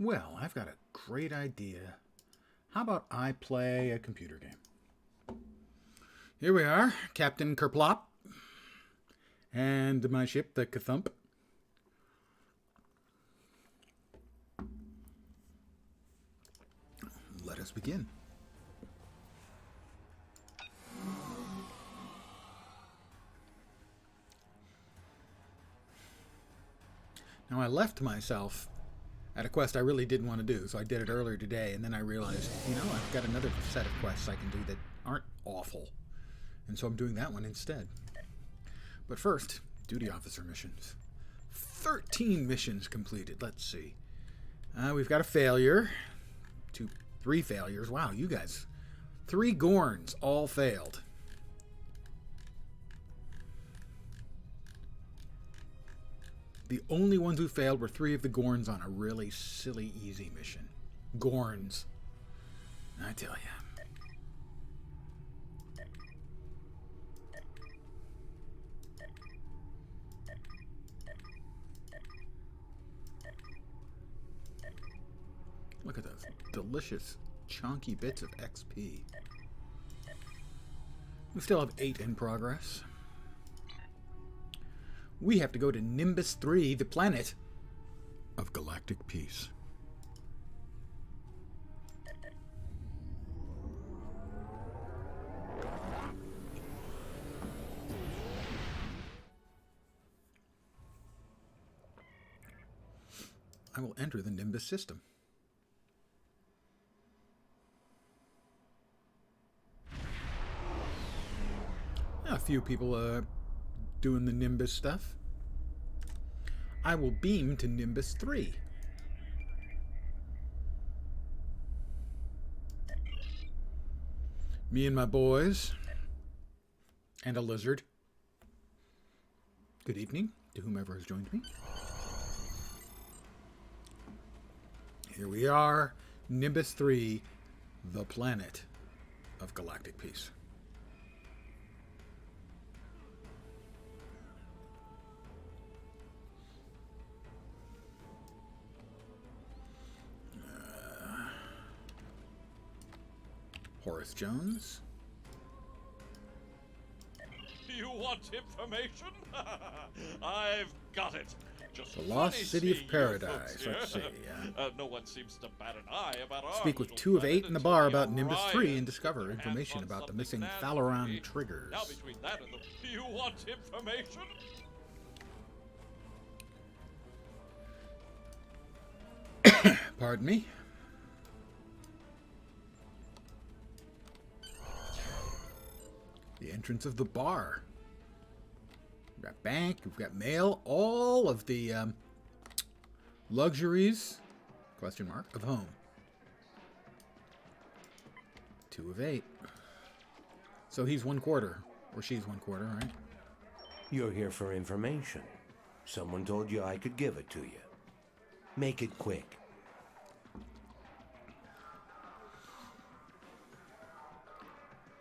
Well, I've got a great idea. How about I play a computer game? Here we are, Captain Kerplop, and my ship, the Cthump. Let us begin. Now, I left myself at a quest I really didn't want to do, so I did it earlier today, and then I realized, I've got another set of quests I can do that aren't awful, and so I'm doing that one instead. But first, duty officer missions. 13 missions completed. Let's see. We've got a failure. 3 failures. Wow, you guys. 3 Gorns all failed. The only ones who failed were 3 of the Gorns on a really silly, easy mission. Gorns. I tell ya. Look at those delicious, chunky bits of XP. We still have 8 in progress. We have to go to Nimbus 3, the planet of galactic peace. I will enter the Nimbus system. A few people doing the Nimbus stuff. I will beam to Nimbus 3. Me and my boys. And a lizard. Good evening to whomever has joined me. Here we are, Nimbus 3, the planet of galactic peace. Horace Jones. You want information? I've got it. Just the Lost City of Paradise. Let's see. No one seems to bat an eye about our Speak with 2 of 8 in the bar about Nimbus 3 and discover information about the missing Phaleron triggers. Now between that and the... You want information? Pardon me? The entrance of the bar. We've got bank, we've got mail, all of the luxuries, question mark, of home. 2 of 8. So he's 1/4, or she's 1/4, right? You're here for information. Someone told you I could give it to you. Make it quick.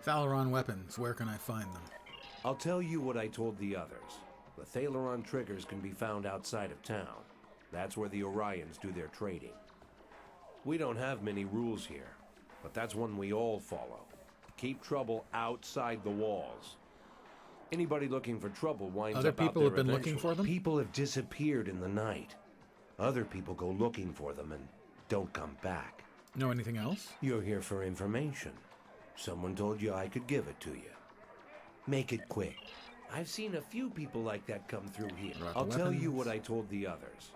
Phaleron weapons, where can I find them? I'll tell you what I told the others. The Phaleron triggers can be found outside of town. That's where the Orions do their trading. We don't have many rules here, but that's one we all follow. Keep trouble outside the walls. Anybody looking for trouble winds Other up out there people have been eventually. looking for them? People have disappeared in the night. Other people go looking for them and don't come back. Know anything else? You're here for information. Someone told you I could give it to you. Make it quick. I've seen a few people like that come through here. I'll tell you what I told the others.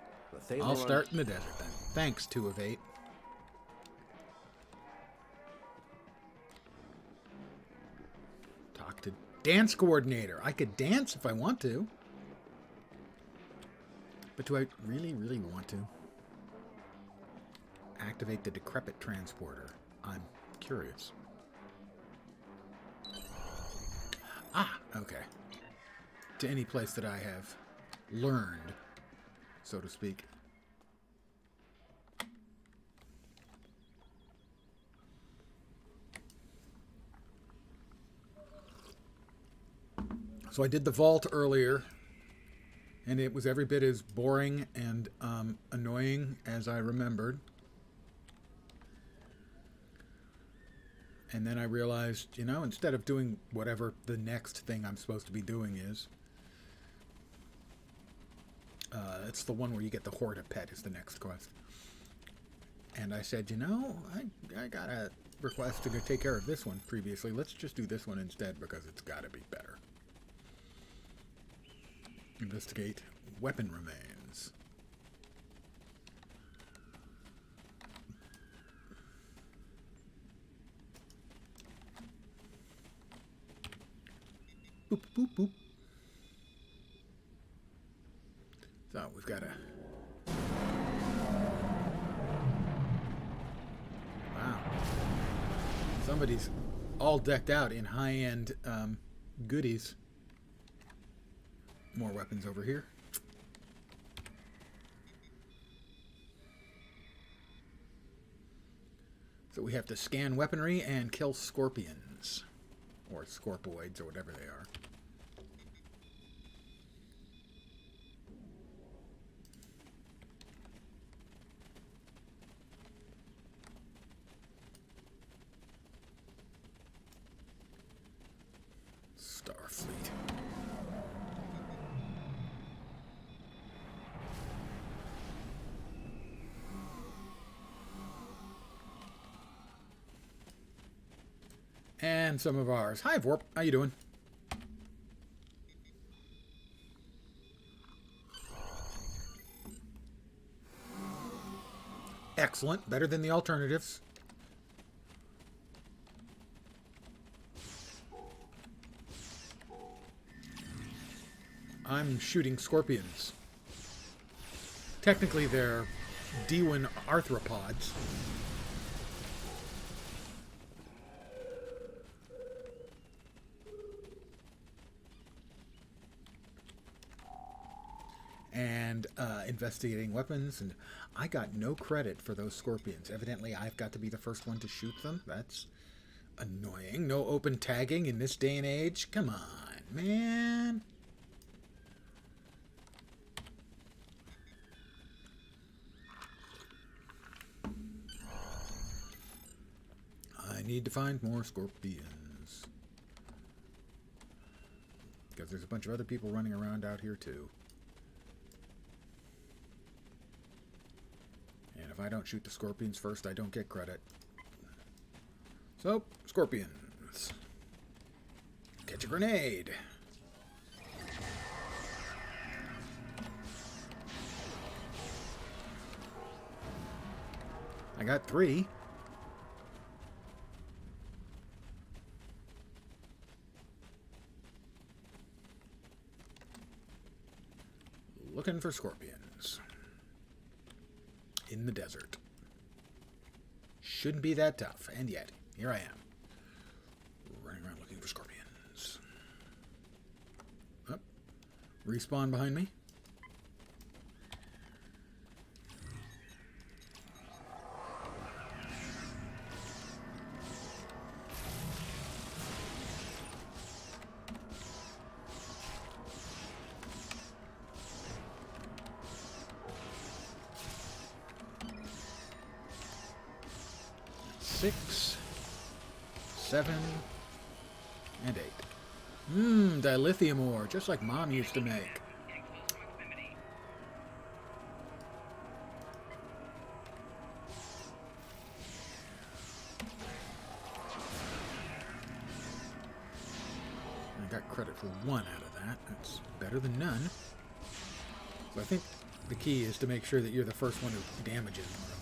I'll start in the desert then. Thanks, 2 of 8. Talk to dance coordinator. I could dance if I want to. But do I really, really want to? Activate the decrepit transporter. I'm curious. Ah, okay. To any place that I have learned, so to speak. So I did the vault earlier, and it was every bit as boring and annoying as I remembered. And then I realized, you know, instead of doing whatever the next thing I'm supposed to be doing is, it's the one where you get the Horta pet is the next quest. And I said, you know, I got a request to go take care of this one previously. Let's just do this one instead because it's got to be better. Investigate weapon remains. Boop, boop, boop. So we've got a... Wow. Somebody's all decked out in high-end goodies. More weapons over here. So we have to scan weaponry and kill scorpions. Or scorpoids, or whatever they are. Starfleet. And some of ours. Hi, Vorp. How you doing? Excellent. Better than the alternatives. I'm shooting scorpions. Technically, they're D1 arthropods. And investigating weapons, and I got no credit for those scorpions. Evidently, I've got to be the first one to shoot them. That's annoying. No open tagging in this day and age. Come on, man. I need to find more scorpions. Because there's a bunch of other people running around out here, too. And if I don't shoot the scorpions first, I don't get credit. So, scorpions. Catch a grenade. I got 3. Looking for scorpions. In the desert. Shouldn't be that tough. And yet, here I am. Running around looking for scorpions. Up. Respawn behind me. Six, 7, and 8. Dilithium ore, just like Mom used to make. I got credit for 1 out of that. That's better than none. So I think the key is to make sure that you're the first one who damages one of them.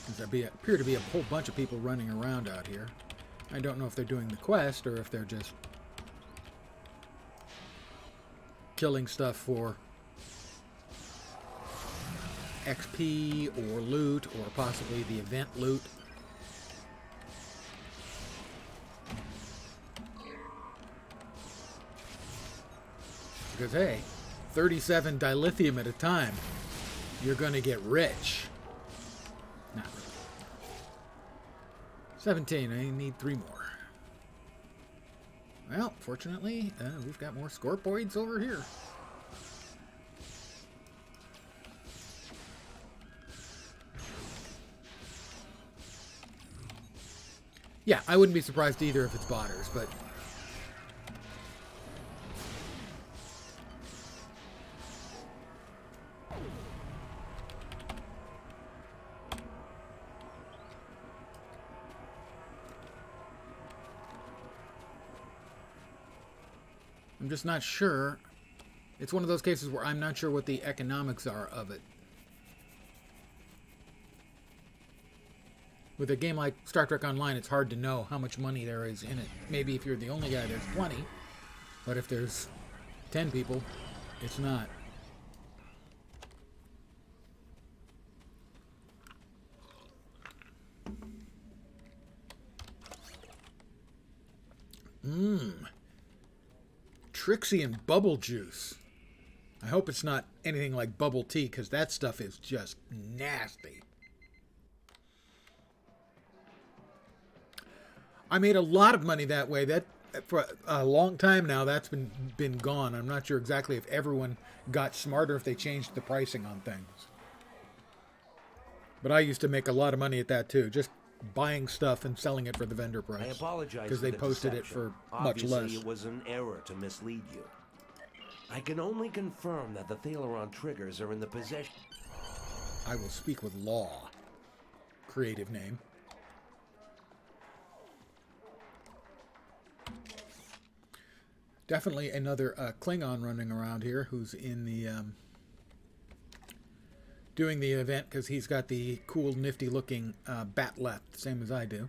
Because there appear to be a whole bunch of people running around out here. I don't know if they're doing the quest or if they're just killing stuff for XP or loot or possibly the event loot. Because hey, 37 dilithium at a time, you're going to get rich. Not really. 17, I need 3 more. Well, fortunately, we've got more scorpoids over here. Yeah, I wouldn't be surprised either if it's botters, but... I'm just not sure. It's one of those cases where I'm not sure what the economics are of it. With a game like Star Trek Online, it's hard to know how much money there is in it. Maybe if you're the only guy, there's plenty. But if there's 10 people, it's not. Trixie and bubble juice. I hope it's not anything like bubble tea, because that stuff is just nasty. I made a lot of money that way. That for a long time now, that's been gone. I'm not sure exactly if everyone got smarter, if they changed the pricing on things. But I used to make a lot of money at that too, just buying stuff and selling it for the vendor price. I apologize because for they the posted deception. it for much less. Obviously, it was an error to mislead you. I can only confirm that the Thaleron triggers are in the possession... I will speak with law. Creative name. Definitely another Klingon running around here who's in the doing the event because he's got the cool, nifty-looking bat left, same as I do.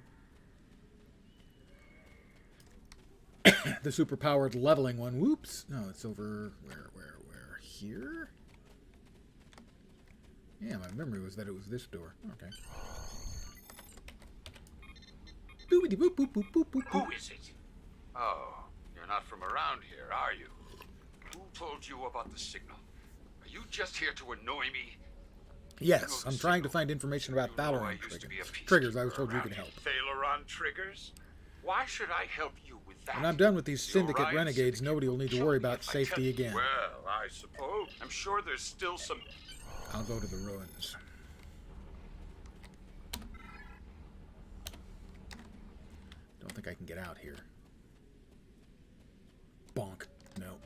The super-powered leveling one. Whoops! No, it's over where? Here? Yeah, my memory was that it was this door. Okay. Boopity boop boop boop boop boop. Who is it? Oh, you're not from around here, are you? Who told you about the signal? Are you just here to annoy me? Yes, I'm trying to find information about Thaleron triggers. I was told you could help. Thaleron triggers? Why should I help you with that? When I'm done with these syndicate Orion renegades, Syndicate nobody will need to kill worry me about if I safety tell you. again. Well, I suppose. I'm sure there's still some... I'll go to the ruins. Don't think I can get out here. Bonk. No.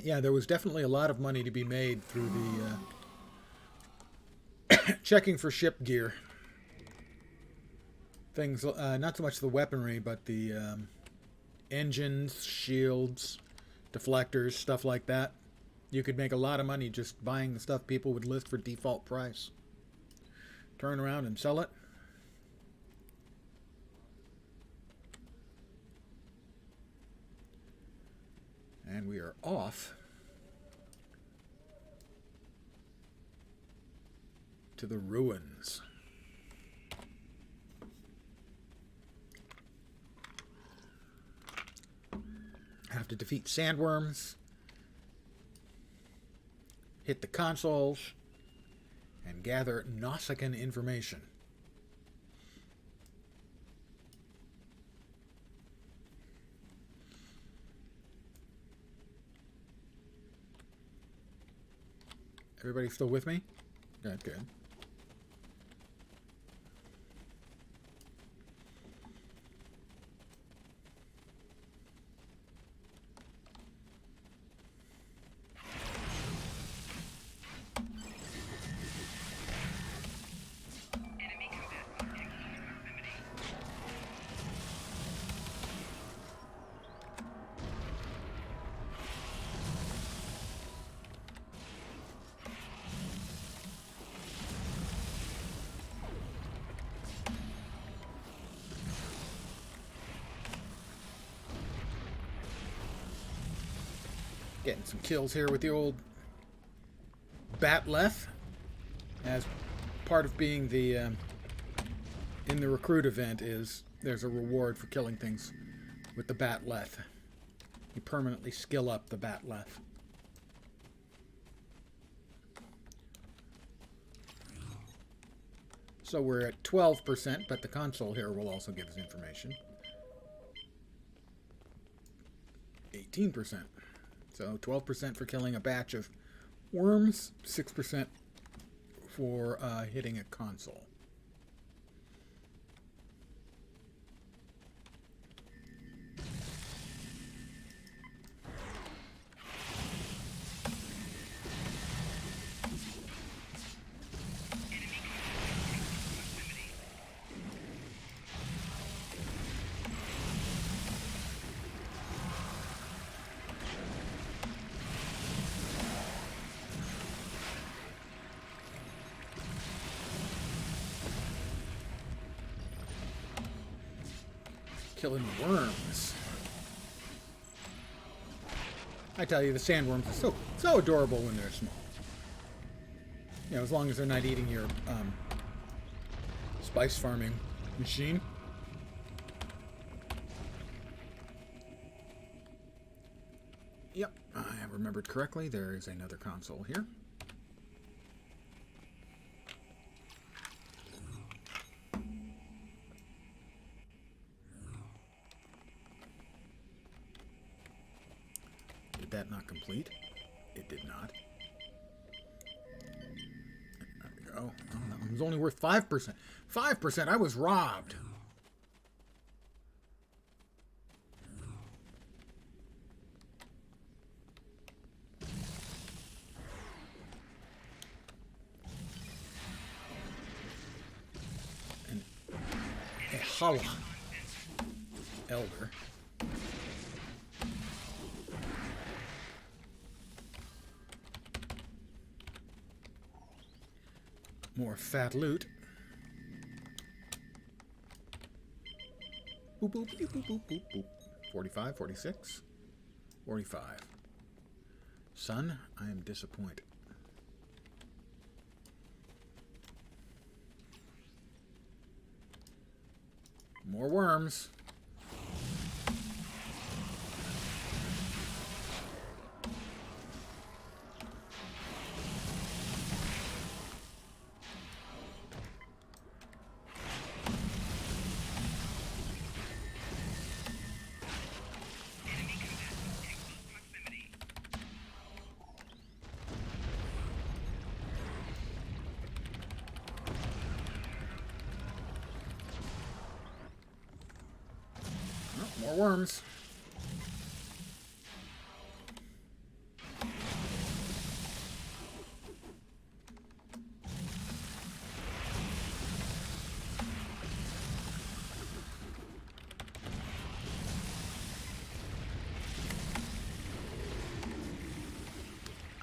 Yeah, there was definitely a lot of money to be made through the checking for ship gear. Things, not so much the weaponry, but the engines, shields, deflectors, stuff like that. You could make a lot of money just buying the stuff people would list for default price. Turn around and sell it. And we are off to the ruins. Have to defeat sandworms, hit the consoles, and gather Nausicaan information. Everybody still with me? Good, good. Getting some kills here with the old Batleth. As part of being the in the recruit event is there's a reward for killing things with the Batleth. You permanently skill up the Batleth. So we're at 12%, but the console here will also give us information. 18%. So 12% for killing a batch of Worms, 6% for hitting a console. Killing worms. I tell you, the sandworms are so adorable when they're small. You know, as long as they're not eating your spice farming machine. Yep, I have remembered correctly. There is another console here. Did that not complete? It did not. There we go. Oh, that one was only worth 5%. 5%? I was robbed. And a Hala Elder. More fat loot. Boop, boop, boop, boop, boop, boop, boop. 45, 46, 45. Son, I am disappointed. More worms. More worms.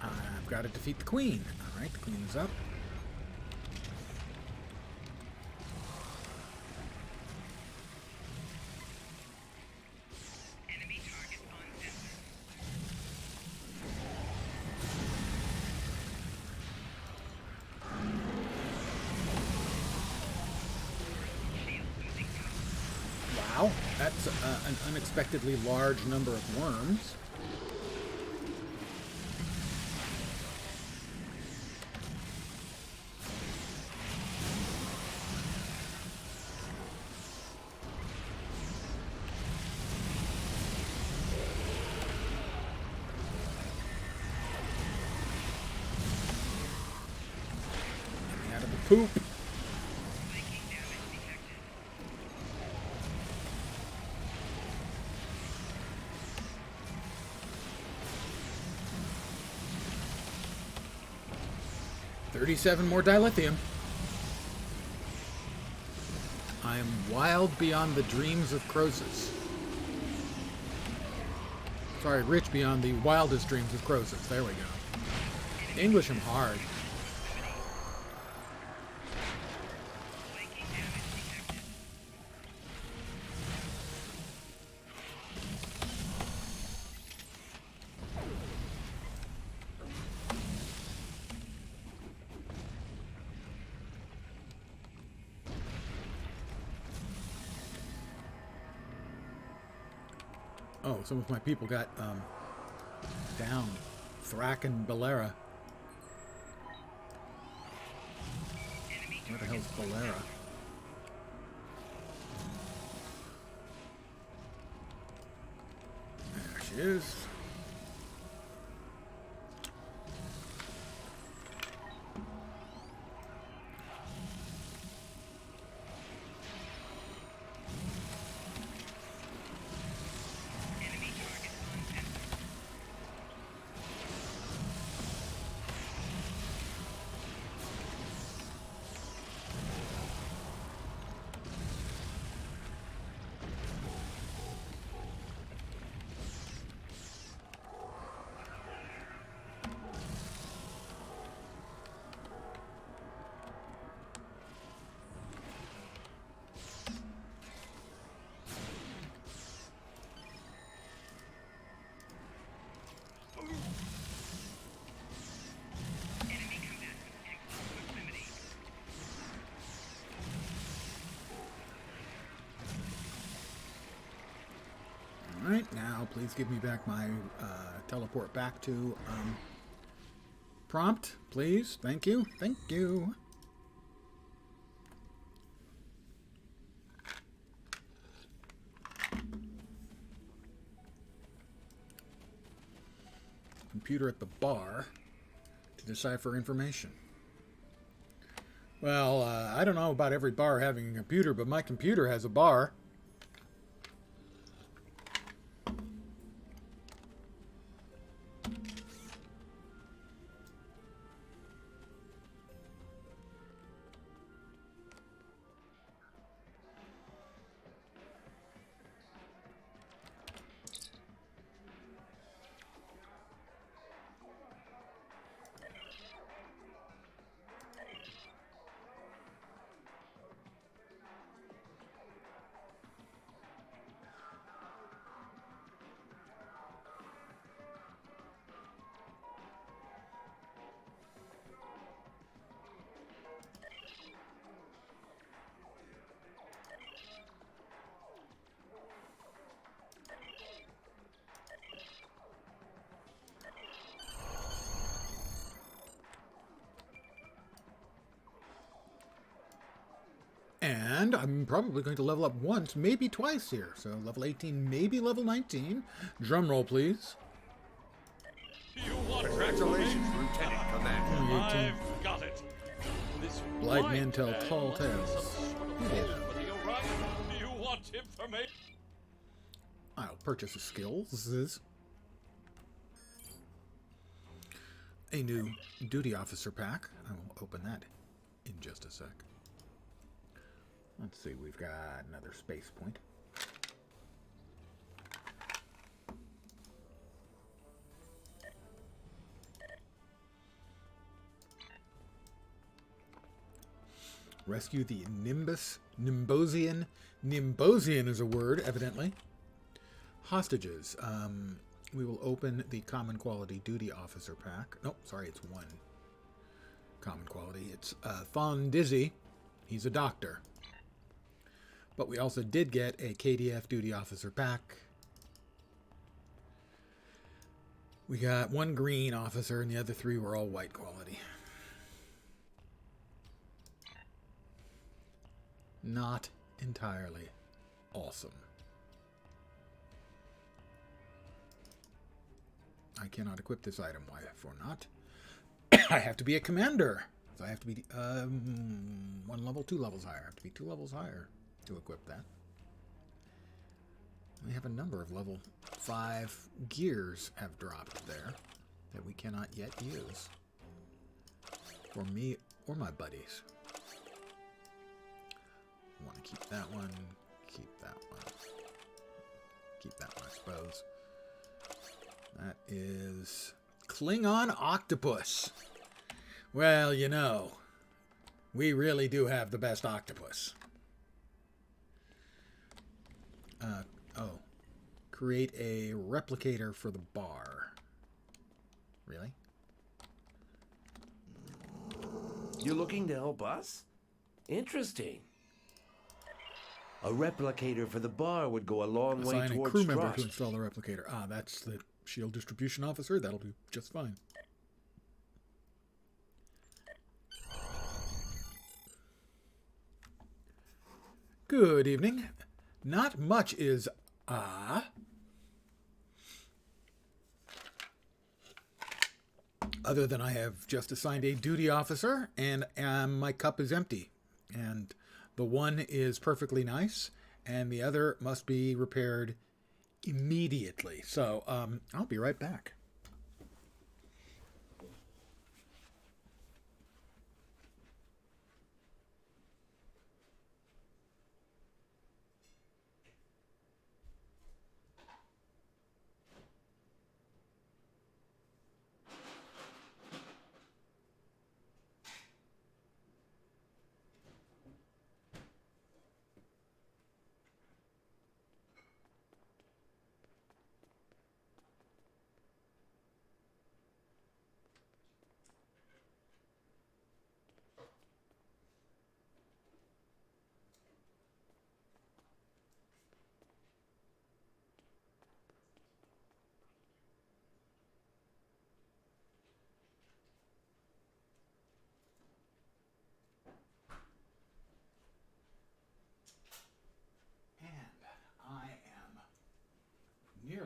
I've got to defeat the queen. All right, the queen is up. Wow, that's an unexpectedly large number of worms. Getting out of the poop. $37 more dilithium. I am wild beyond the dreams of Croesus. Sorry, rich beyond the wildest dreams of Croesus. There we go. English am hard. Oh, some of my people got down. Thrak and Balera. Where the hell's Balera? There she is. Alright, now please give me back my teleport back to prompt, please. Thank you. Thank you. Computer at the bar to decipher information. Well, I don't know about every bar having a computer, but my computer has a bar. And I'm probably going to level up once, maybe twice here. So level 18, maybe level 19. Drum roll, please. You want Congratulations, Lieutenant Commander. 18. I've got it. This Blind white men tell man tall must be tales. some sort of Yeah. fool for the Orion. Do you want information? I'll purchase a skill. This is a new duty officer pack. I will open that in just a sec. Let's see, we've got another space point. Rescue the Nimbus. Nimbosian. Nimbosian is a word, evidently. Hostages. We will open the common quality duty officer pack. No, sorry, it's one common quality. It's Thon Dizzy. He's a doctor. But we also did get a KDF duty officer pack. We got one green officer and the other three were all white quality. Not entirely awesome. I cannot equip this item. Why for not? I have to be a commander. So I have to be 1 level, 2 levels higher. I have to be 2 levels higher to equip that. We have a number of level 5 gears have dropped there that we cannot yet use. For me or my buddies. I want to keep that one. Keep that one. Keep that one, I suppose. That is Klingon Octopus. Well, you know, we really do have the best octopus. Create a replicator for the bar. Really? You looking to help us? Interesting. A replicator for the bar would go a long way Assign a towards crew member trust. to install the replicator. Ah, that's the shield distribution officer. That'll do just fine. Good evening. Not much is other than I have just assigned a duty officer and my cup is empty. And the one is perfectly nice and the other must be repaired immediately. So I'll be right back.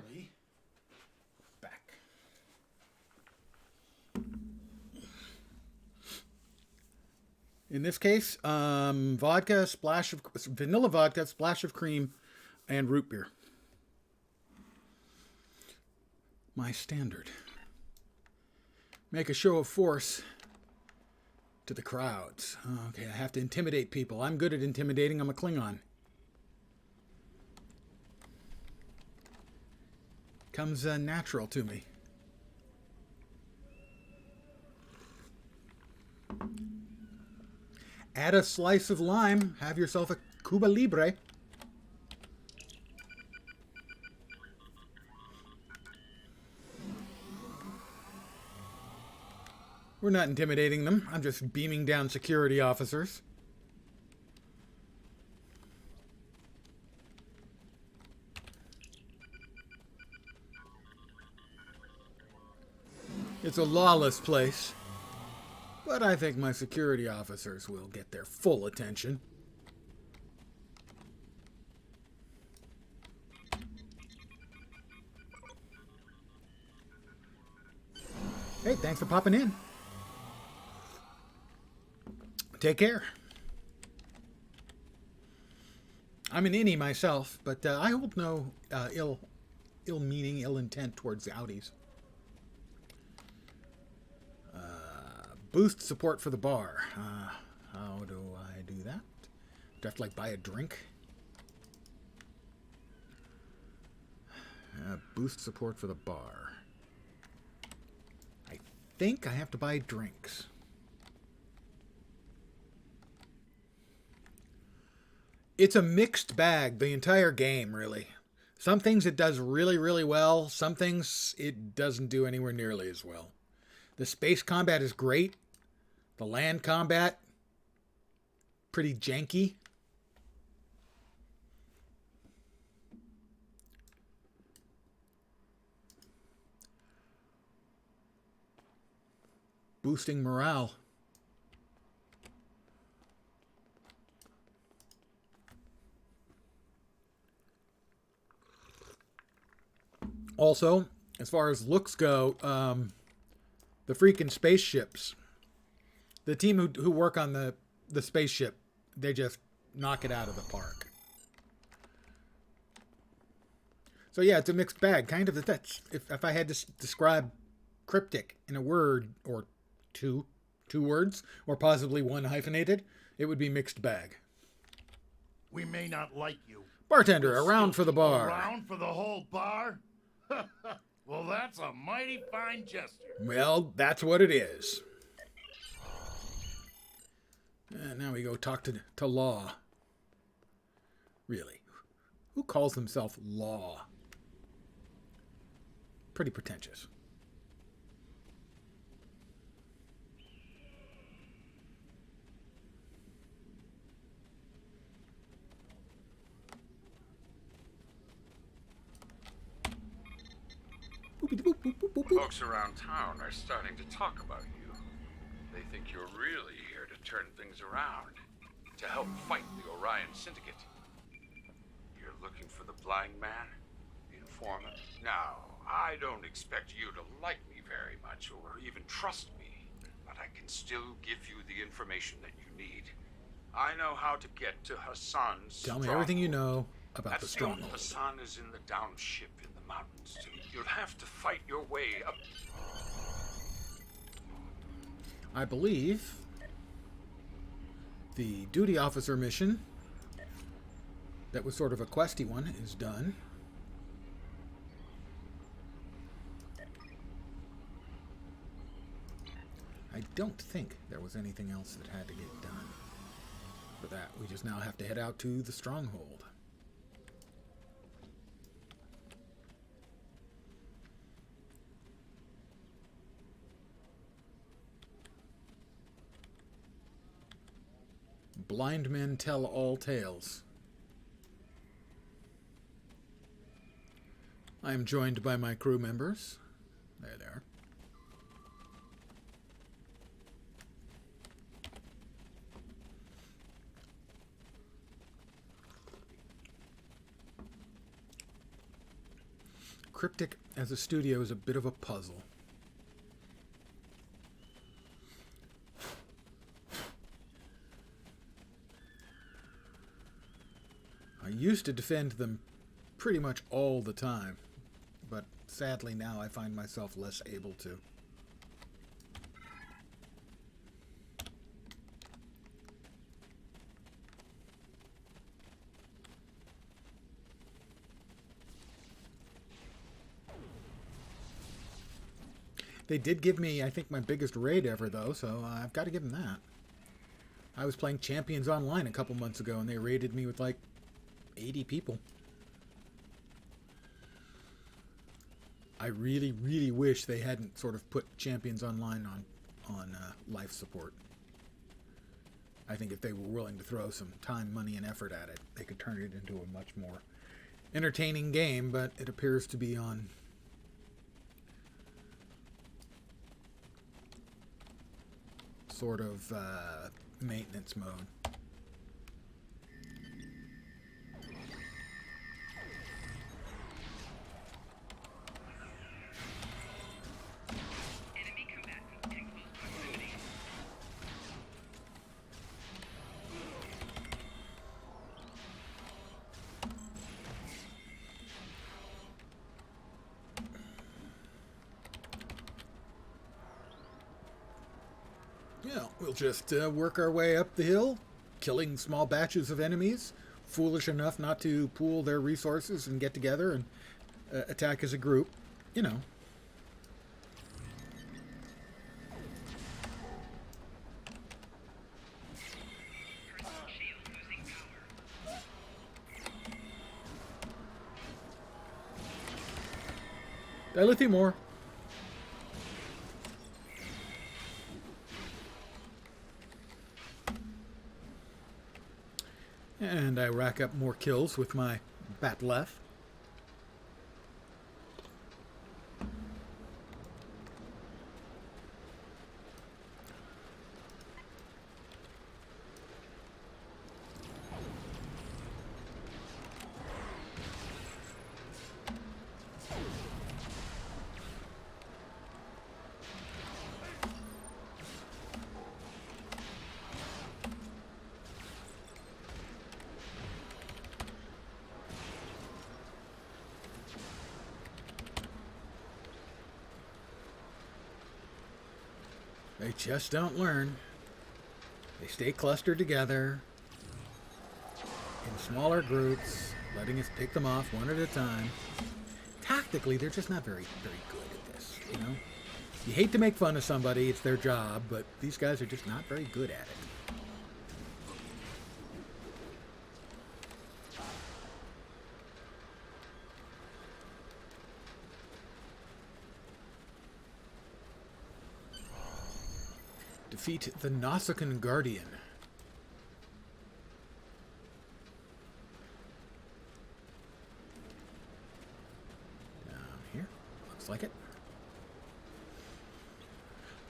finally back. In this case, vodka, splash of vanilla vodka, splash of cream, and root beer. My standard. Make a show of force to the crowds. Okay, I have to intimidate people. I'm good at intimidating. I'm a Klingon. Comes natural to me. Add a slice of lime. Have yourself a Cuba Libre. We're not intimidating them. I'm just beaming down security officers. It's a lawless place. But I think my security officers will get their full attention. Hey, thanks for popping in. Take care. I'm an innie myself, but I hold no ill meaning, ill intent towards the outies. Boost support for the bar. How do I do that? Do I have to like buy a drink? Boost support for the bar. I think I have to buy drinks. It's a mixed bag, the entire game, really. Some things it does really, really well. Some things it doesn't do anywhere nearly as well. The space combat is great. The land combat, pretty janky. Boosting morale. Also, as far as looks go, the freaking spaceships. The team who work on the spaceship, they just knock it out of the park. So yeah, it's a mixed bag. Kind of that's if I had to describe Cryptic in a word or two words, or possibly one hyphenated, it would be mixed bag. We may not like you. Bartender, You'll around still for the keep bar. Around for the whole bar? Well, that's a mighty fine gesture. Well, that's what it is. And now we go talk to Law. Really? Who calls himself Law? Pretty pretentious. Folks around town are starting to talk about you. They think you're really here to turn things around, to help fight the Orion Syndicate. You're looking for the blind man? The informant? Now, I don't expect you to like me very much or even trust me, but I can still give you the information that you need. I know how to get to Hassan's Tell me everything you know about the That's stronghold. Hassan is in the downship in the mountains. You'll have to fight your way up. I believe the duty officer mission, that was sort of a questy one, is done. I don't think there was anything else that had to get done. For that, we just now have to head out to the stronghold. Blind men tell all tales. I am joined by my crew members. There they are. Cryptic as a studio is a bit of a puzzle. I used to defend them pretty much all the time, but sadly now I find myself less able to. They did give me, I think, my biggest raid ever, though, so I've got to give them that. I was playing Champions Online a couple months ago, and they raided me with, like, 80 people. I really, really wish they hadn't sort of put Champions Online on life support. I think if they were willing to throw some time, money, and effort at it, they could turn it into a much more entertaining game, but it appears to be on sort of maintenance mode. Yeah, we'll just work our way up the hill, killing small batches of enemies, foolish enough not to pool their resources and get together and attack as a group. You know. Dilithium more. And I rack up more kills with my Batleth. They just don't learn. They stay clustered together in smaller groups, letting us pick them off one at a time. Tactically, they're just not very good at this, you know? You hate to make fun of somebody, it's their job, but these guys are just not very good at it. Defeat the Nausicaan Guardian. Down here. Looks like it.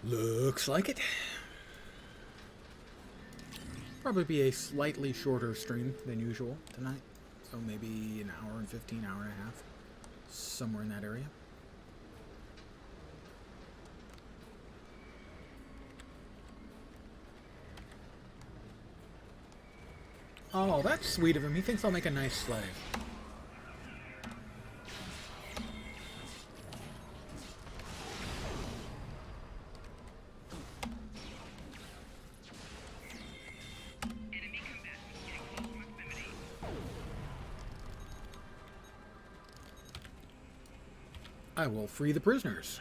Looks like it. Probably be a slightly shorter stream than usual tonight. So maybe an hour and 15, hour and a half. Somewhere in that area. Oh, that's sweet of him. He thinks I'll make a nice slave. I will free the prisoners.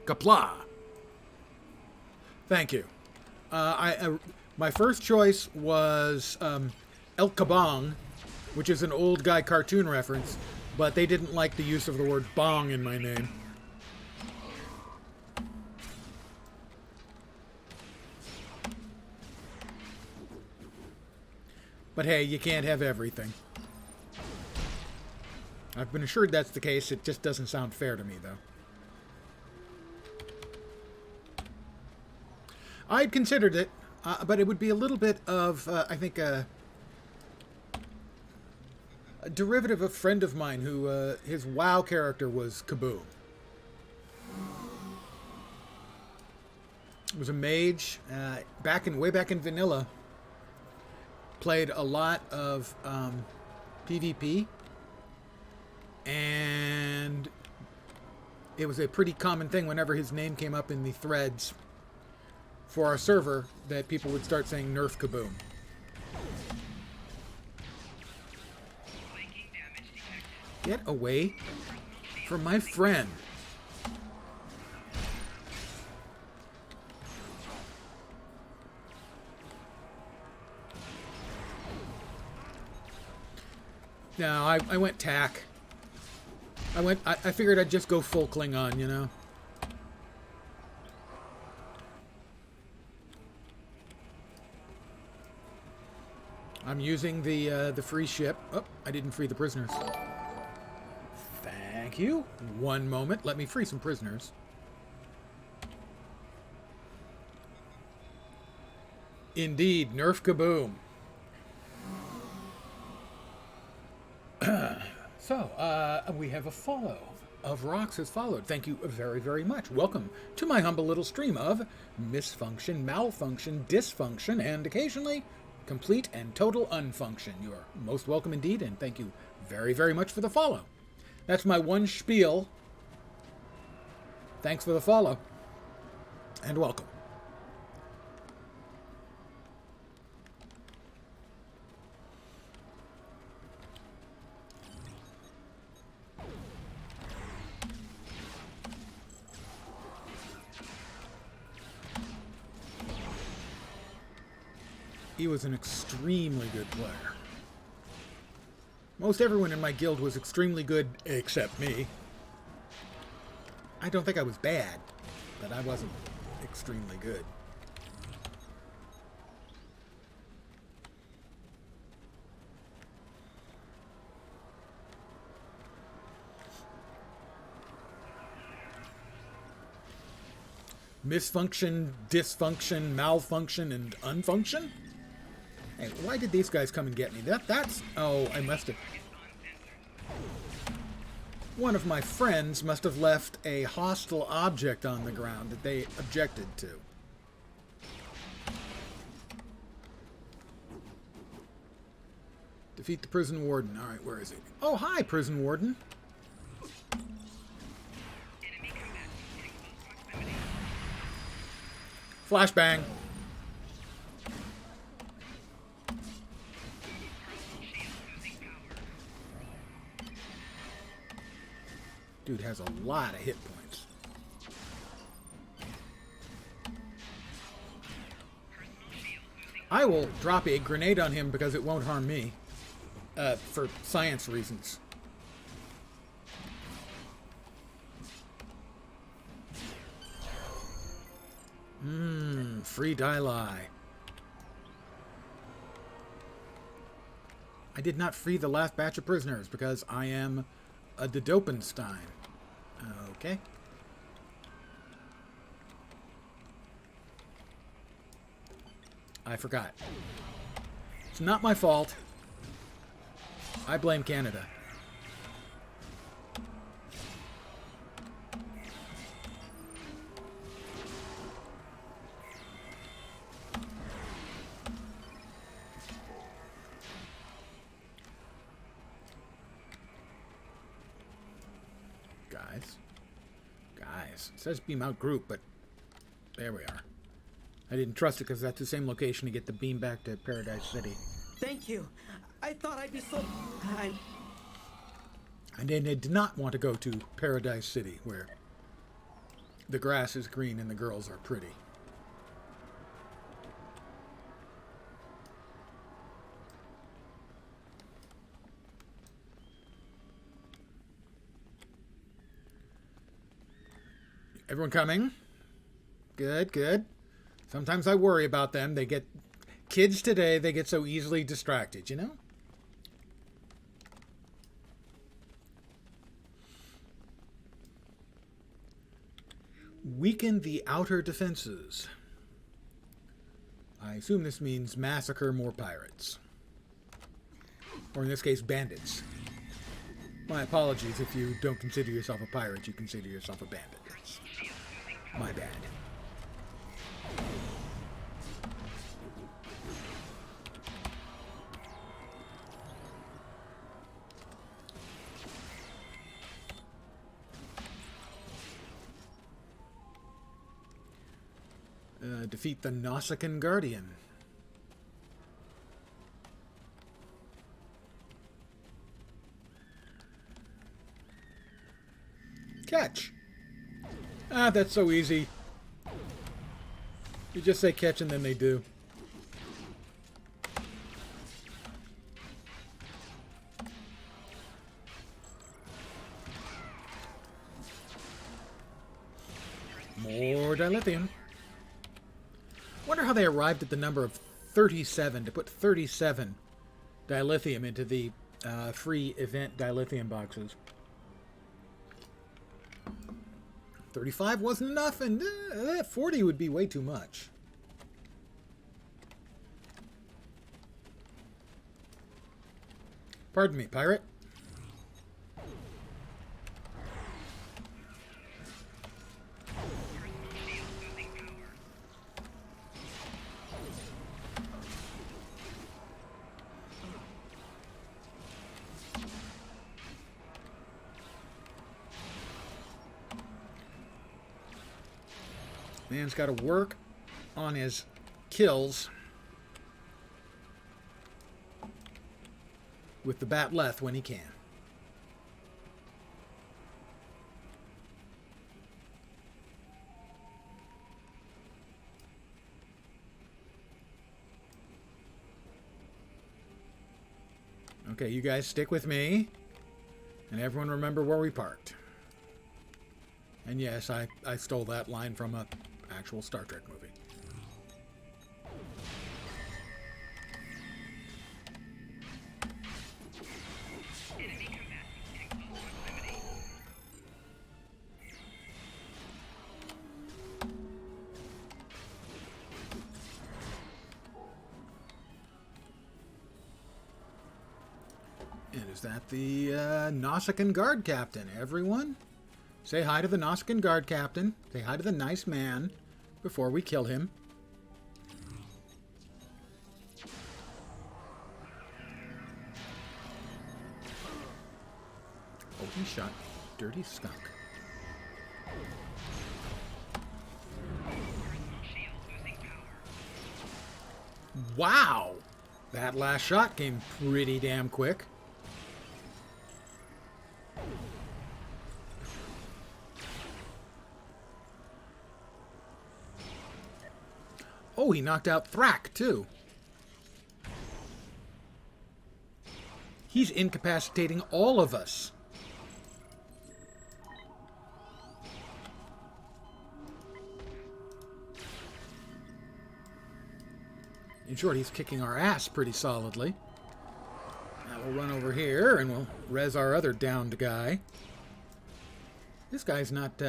Kapla. Thank you. My first choice was El Kabong, which is an old guy cartoon reference, but they didn't like the use of the word bong in my name. But hey, you can't have everything. I've been assured that's the case. It just doesn't sound fair to me, though. I'd considered it, but it would be a little bit of, I think, a derivative of a friend of mine who, his WoW character was Kaboom. Was a mage, way back in vanilla. Played a lot of PvP, and it was a pretty common thing whenever his name came up in the threads for our server that people would start saying nerf Kaboom. Get away from my friend. No, I went tack. I figured I'd just go full Klingon, you know. I'm using the free ship. Oh, I didn't free the prisoners. Thank you. One moment. Let me free some prisoners. Indeed, nerf Kaboom. So, we have a follow of Rocks has followed. Thank you very, very much. Welcome to my humble little stream of misfunction, malfunction, dysfunction, and occasionally complete and total unfunction. You are most welcome indeed, and thank you very, very much for the follow. That's my one spiel. Thanks for the follow, and welcome. He was an extremely good player. Most everyone in my guild was extremely good, except me. I don't think I was bad, but I wasn't extremely good. Misfunction, dysfunction, malfunction, and unfunction? Hey, why did these guys come and get me? That's... Oh, I must have... One of my friends must have left a hostile object on the ground that they objected to. Defeat the prison warden. Alright, where is he? Oh, hi, prison warden. Flashbang. Dude has a lot of hit points. I will drop a grenade on him because it won't harm me. For science reasons. Free Dylai. I did not free the last batch of prisoners because I am a Dopenstein. Okay. I forgot. It's not my fault. I blame Canada. Guys. It says beam out group, but there we are. I didn't trust it because that's the same location to get the beam back to Paradise City. Thank you. I thought I'd be so... And then I did not want to go to Paradise City, where the grass is green and the girls are pretty. Everyone coming? Good, good. Sometimes I worry about them. They get Kids today, they get so easily distracted, you know? Weaken the outer defenses. I assume this means massacre more pirates. Or in this case, bandits. My apologies if you don't consider yourself a pirate, you consider yourself a bandit. That's my bad. Defeat the Nausicaan Guardian. Catch. Ah, that's so easy. You just say catch and then they do. More dilithium. Wonder how they arrived at the number of 37 to put 37 dilithium into the free event dilithium boxes. 35 wasn't enough, and 40 would be way too much. Pardon me, pirate. Man's got to work on his kills with the batleth when he can. Okay, you guys stick with me. And everyone remember where we parked. And yes, I stole that line from a actual Star Trek movie. And is that the Nausicaan Guard Captain? Everyone? Say hi to the Nausicaan Guard Captain. Say hi to the nice man before we kill him. Oh, he shot me. Dirty skunk. Wow! That last shot came pretty damn quick. Oh, he knocked out Thrak, too. He's incapacitating all of us. In short, he's kicking our ass pretty solidly. Now we'll run over here and we'll res our other downed guy. This guy's not,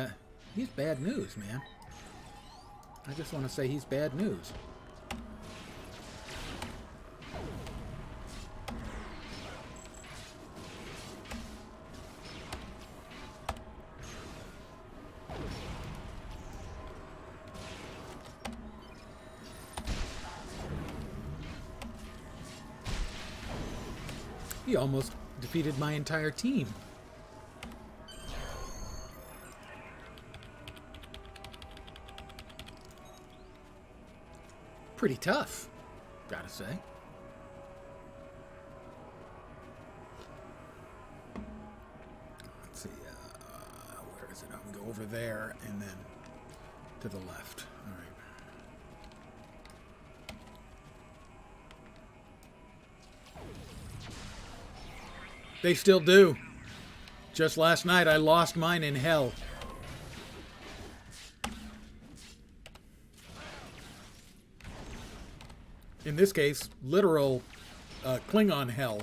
he's bad news, man. I just want to say he's bad news. He almost defeated my entire team. Pretty tough, gotta say. Let's see, where is it? I'm gonna go over there and then to the left. All right. They still do. Just last night, I lost mine in hell. In this case, literal Klingon hell.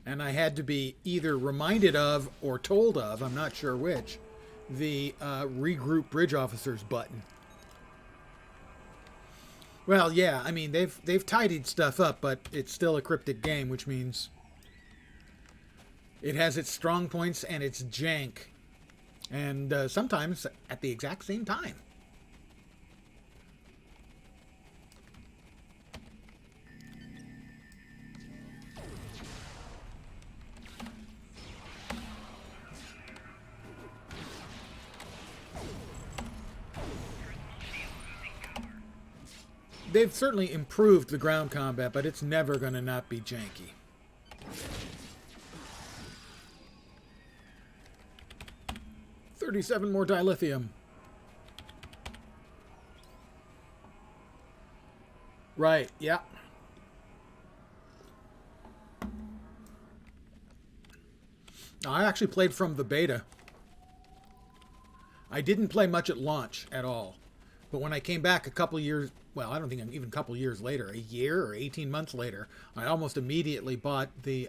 And I had to be either reminded of or told of, I'm not sure which, the regroup bridge officers button. Well, yeah, I mean, they've tidied stuff up, but it's still a cryptic game, which means it has its strong points and its jank. And sometimes at the exact same time. They've certainly improved the ground combat, but it's never going to not be janky. $37 more dilithium. Right, yeah. I actually played from the beta. I didn't play much at launch at all. But when I came back a couple years, well, I don't think even a couple years later, a year or 18 months later, I almost immediately bought the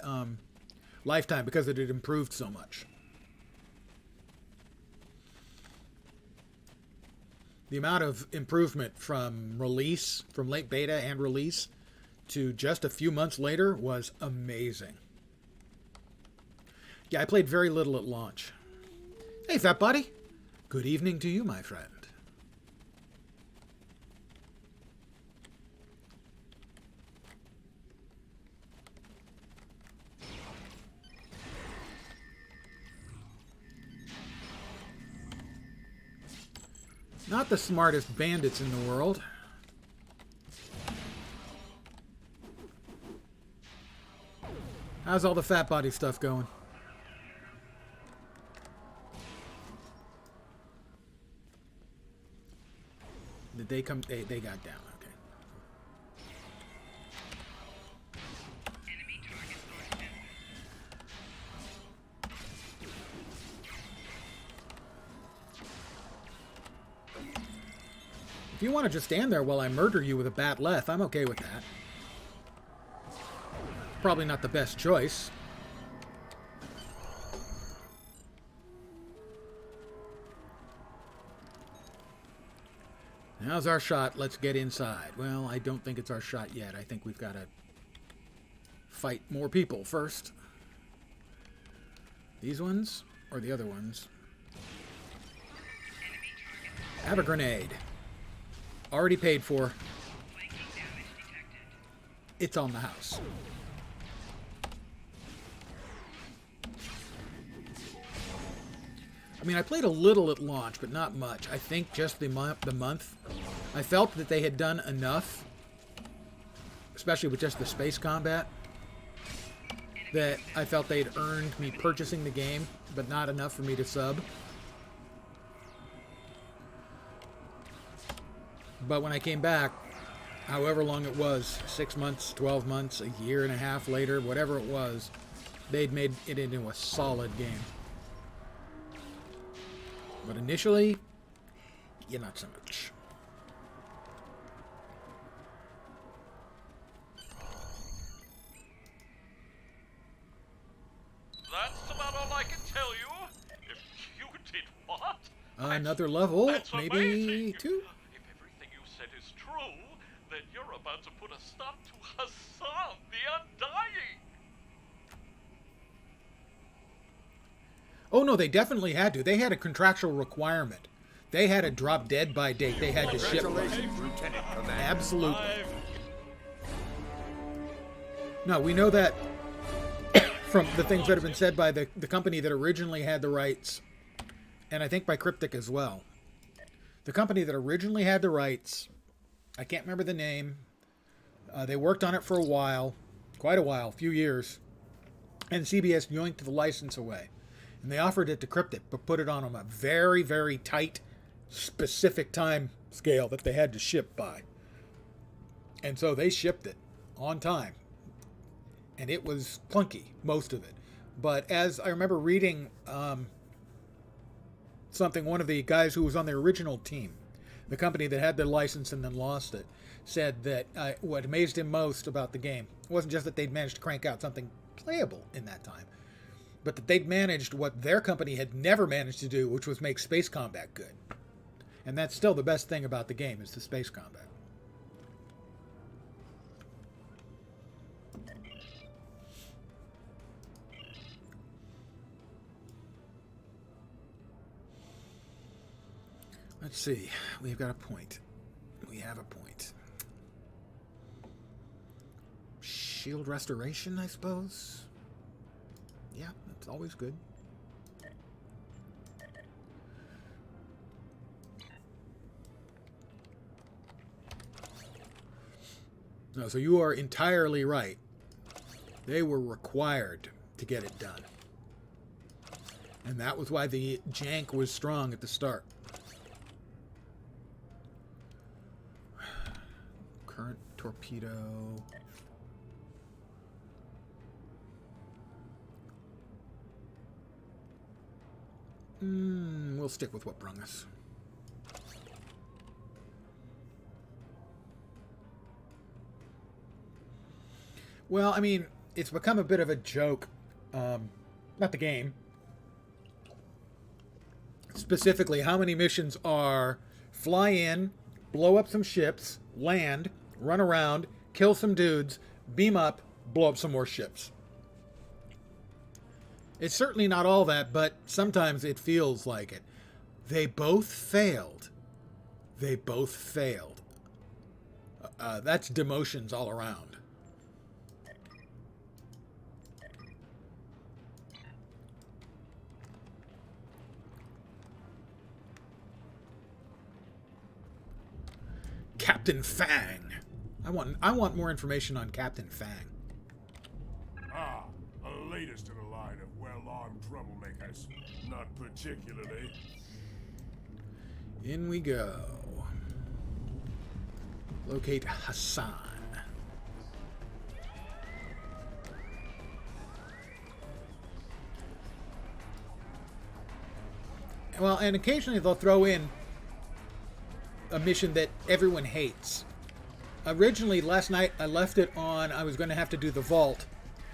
Lifetime because it had improved so much. The amount of improvement from release, from late beta and release, to just a few months later was amazing. Yeah, I played very little at launch. Hey, fat buddy. Good evening to you, my friend. Not the smartest bandits in the world. How's all the fat body stuff going? Did they come? They got down. Okay. If you want to just stand there while I murder you with a bat leth, I'm okay with that. Probably not the best choice. How's our shot? Let's get inside. Well, I don't think it's our shot yet. I think we've got to fight more people first. These ones or the other ones? Have a grenade. Already paid for. It's on the house. I mean, I played a little at launch, but not much. I think just the month. I felt that they had done enough, especially with just the space combat, that I felt they'd earned me purchasing the game, but not enough for me to sub. But when I came back, however long it was, 6 months, 12 months, a year and a half later, whatever it was, they'd made it into a solid game. But initially, yeah, not so much. That's about all I can tell you. If you did what? Another level, That's maybe amazing. 2. If everything you said is true, then you're about to put a stop to Hassan, the Undying. Oh no, they definitely had to. They had a contractual requirement. They had a drop dead by date. They had to ship. Congratulations, Lieutenant Commander. Absolutely. I've No, we know that from the things that have been said by the company that originally had the rights, and I think by Cryptic as well. The company that originally had the rights, I can't remember the name. They worked on it for a while, quite a while, a few years, and CBS yoinked the license away. And they offered it to Cryptic, but put it on them a very, very tight, specific time scale that they had to ship by. And so they shipped it on time. And it was clunky, most of it. But as I remember reading something, one of the guys who was on the original team, the company that had the license and then lost it, said that what amazed him most about the game wasn't just that they'd managed to crank out something playable in that time, but that they'd managed what their company had never managed to do, which was make space combat good. And that's still the best thing about the game, is the space combat. Let's see. We've got a point. We have a point. Shield restoration, I suppose? Yeah, that's always good. No, so you are entirely right. They were required to get it done. And that was why the jank was strong at the start. Current torpedo. We'll stick with what brung us. Well, I mean, it's become a bit of a joke. Not the game. Specifically, how many missions are fly in, blow up some ships, land, run around, kill some dudes, beam up, blow up some more ships. It's certainly not all that, but sometimes it feels like it. They both failed. They both failed. That's demotions all around. Captain Fang. I want more information on Captain Fang. Ah, the latest in a line of well-armed troublemakers. Not particularly. In we go. Locate Hassan. Well, and occasionally they'll throw in a mission that everyone hates. Originally, last night, I left it on. I was going to have to do the vault,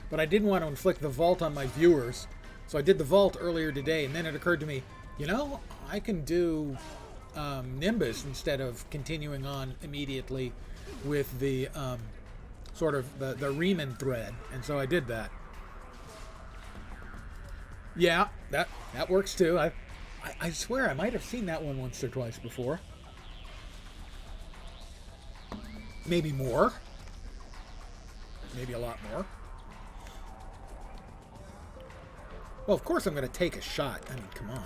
but I didn't want to inflict the vault on my viewers, so I did the vault earlier today, and then it occurred to me, you know, I can do Nimbus instead of continuing on immediately with the sort of the Riemann thread, and so I did that. Yeah, that works too. I swear I might have seen that one once or twice before. Maybe more. Maybe a lot more. Well, of course I'm going to take a shot. I mean, come on.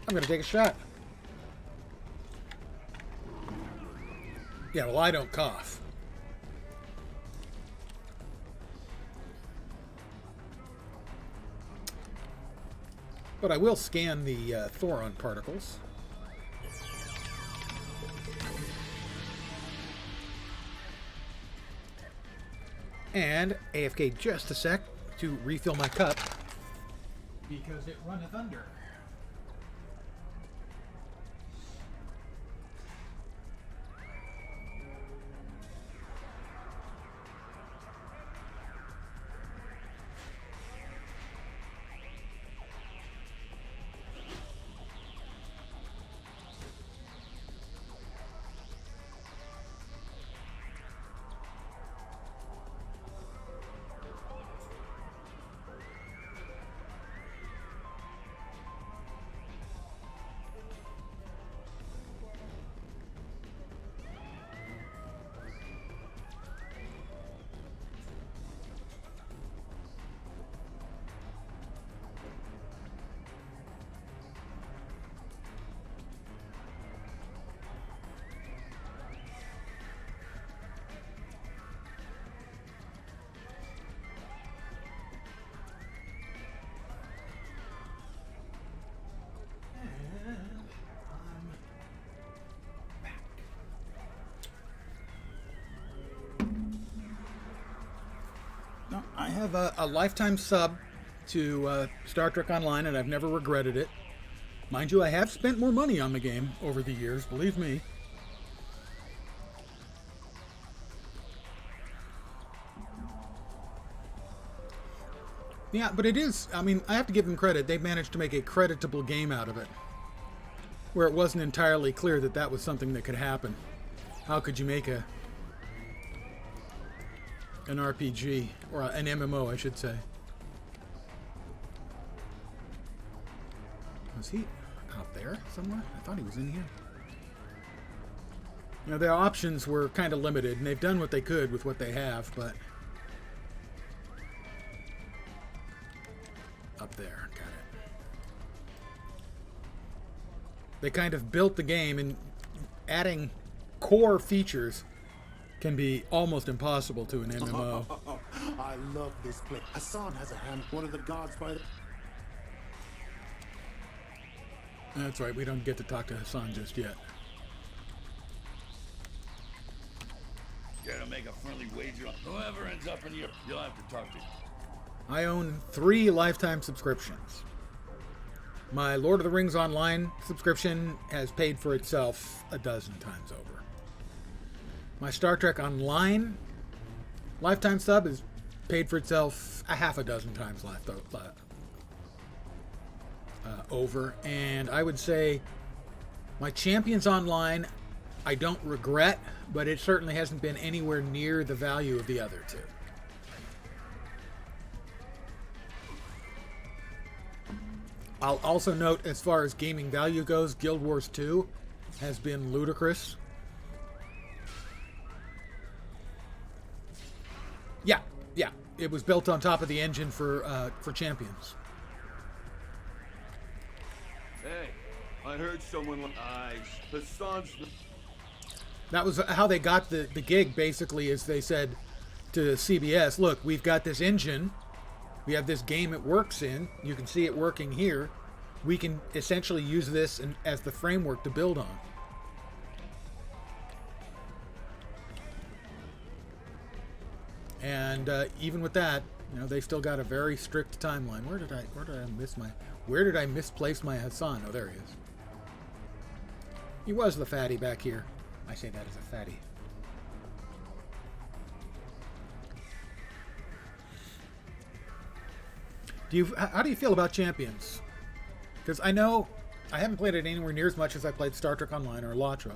I'm going to take a shot. Yeah, well, I don't cough. But I will scan the Thoron particles. And AFK just a sec to refill my cup because it runneth under. I have a lifetime sub to Star Trek Online, and I've never regretted it. Mind you, I have spent more money on the game over the years, believe me. Yeah, but it is, I mean, I have to give them credit. They managed to make a creditable game out of it, where it wasn't entirely clear that that was something that could happen. How could you make an RPG, or an MMO, I should say. Was he out there somewhere? I thought he was in here. You know, their options were kind of limited, and they've done what they could with what they have, but... Up there, got it. They kind of built the game, and adding core features can be almost impossible to an MMO. I love this place. Hassan has a hand. One of the guards by the... That's right, we don't get to talk to Hassan just yet. Care to make a friendly wager on whoever ends up in here, you'll have to talk to. I own 3 lifetime subscriptions. My Lord of the Rings Online subscription has paid for itself a dozen times over. My Star Trek Online lifetime sub has paid for itself a half a dozen times over. And I would say my Champions Online, I don't regret, but it certainly hasn't been anywhere near the value of the other 2. I'll also note, as far as gaming value goes, Guild Wars 2 has been ludicrous. Yeah, it was built on top of the engine for Champions. Hey, I heard someone Hassan's... That was how they got the gig, basically, is they said to CBS, look, we've got this engine, we have this game it works in, you can see it working here, we can essentially use this as the framework to build on. And even with that, you know, they still got a very strict timeline. Where did I misplace my Hassan? Oh, there he is. He was the fatty back here. I say that as a fatty. How do you feel about Champions? Because I know I haven't played it anywhere near as much as I played Star Trek Online or Latro.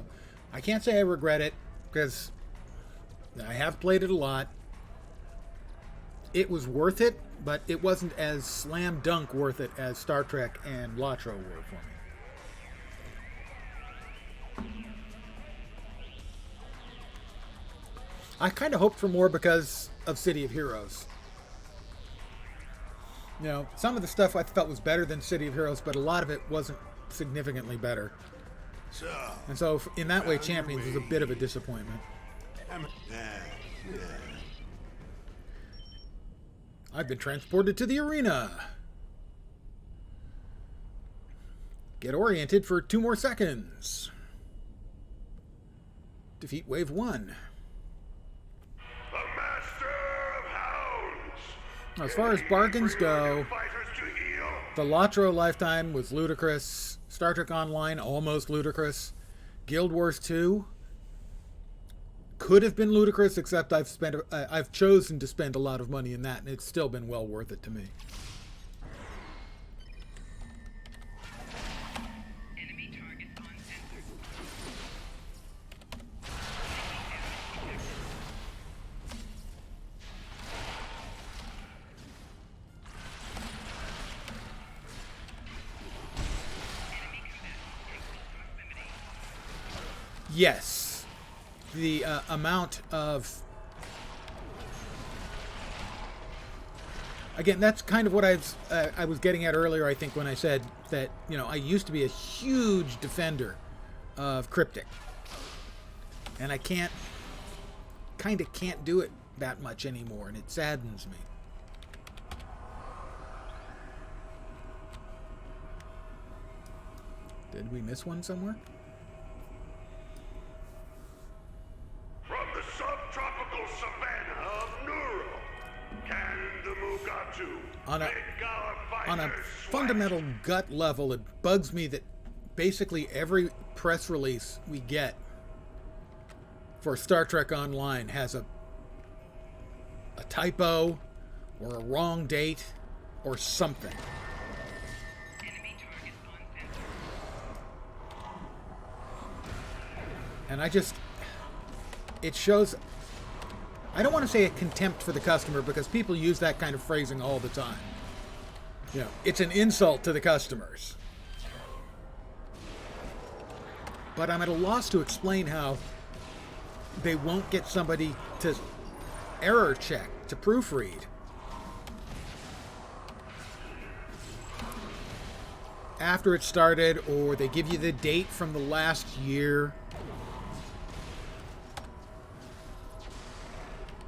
I can't say I regret it, because I have played it a lot. It was worth it, but it wasn't as slam dunk worth it as Star Trek and Latro were for me. I kind of hoped for more because of City of Heroes. You know, some of the stuff I felt was better than City of Heroes, but a lot of it wasn't significantly better. And so, in that way, Champions was a bit of a disappointment. I've been transported to the arena. Get oriented for 2 more seconds. Defeat Wave 1. The Master of Hounds. As far as bargains go, the Latro Lifetime was ludicrous. Star Trek Online, almost ludicrous. Guild Wars 2 could have been ludicrous, except I've chosen to spend a lot of money in that, and it's still been well worth it to me. Enemy target on sensor. Yes. The amount of... Again, that's kind of what I was getting at earlier, I think, when I said that, you know, I used to be a huge defender of Cryptic. And I can't do it that much anymore, and it saddens me. Did we miss one somewhere? From the subtropical savannah of Neuro, can the Mugatu On a make our on a fighters fundamental fundamental gut level, it bugs me that basically every press release we get for Star Trek Online has a typo or a wrong date or something. Enemy target on center. And it shows, I don't want to say a contempt for the customer, because people use that kind of phrasing all the time. You know, it's an insult to the customers. But I'm at a loss to explain how they won't get somebody to error check, to proofread. After it started, or they give you the date from the last year.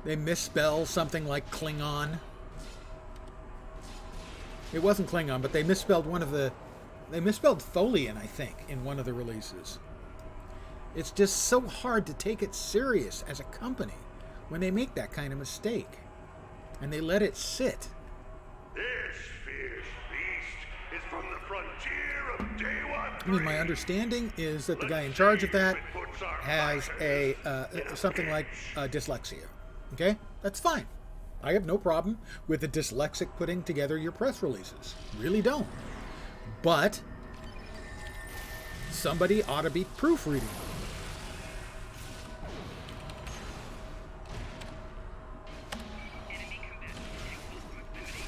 They misspell something like Klingon. It wasn't Klingon, but they misspelled they misspelled Tholian, I think, in one of the releases. It's just so hard to take it serious as a company when they make that kind of mistake. And they let it sit. This fierce beast is from the frontier of day one. I mean, my understanding is that the guy in charge of that has a something like dyslexia. Okay? That's fine. I have no problem with a dyslexic putting together your press releases. Really don't. But somebody ought to be proofreading them. Enemy combatant in close proximity.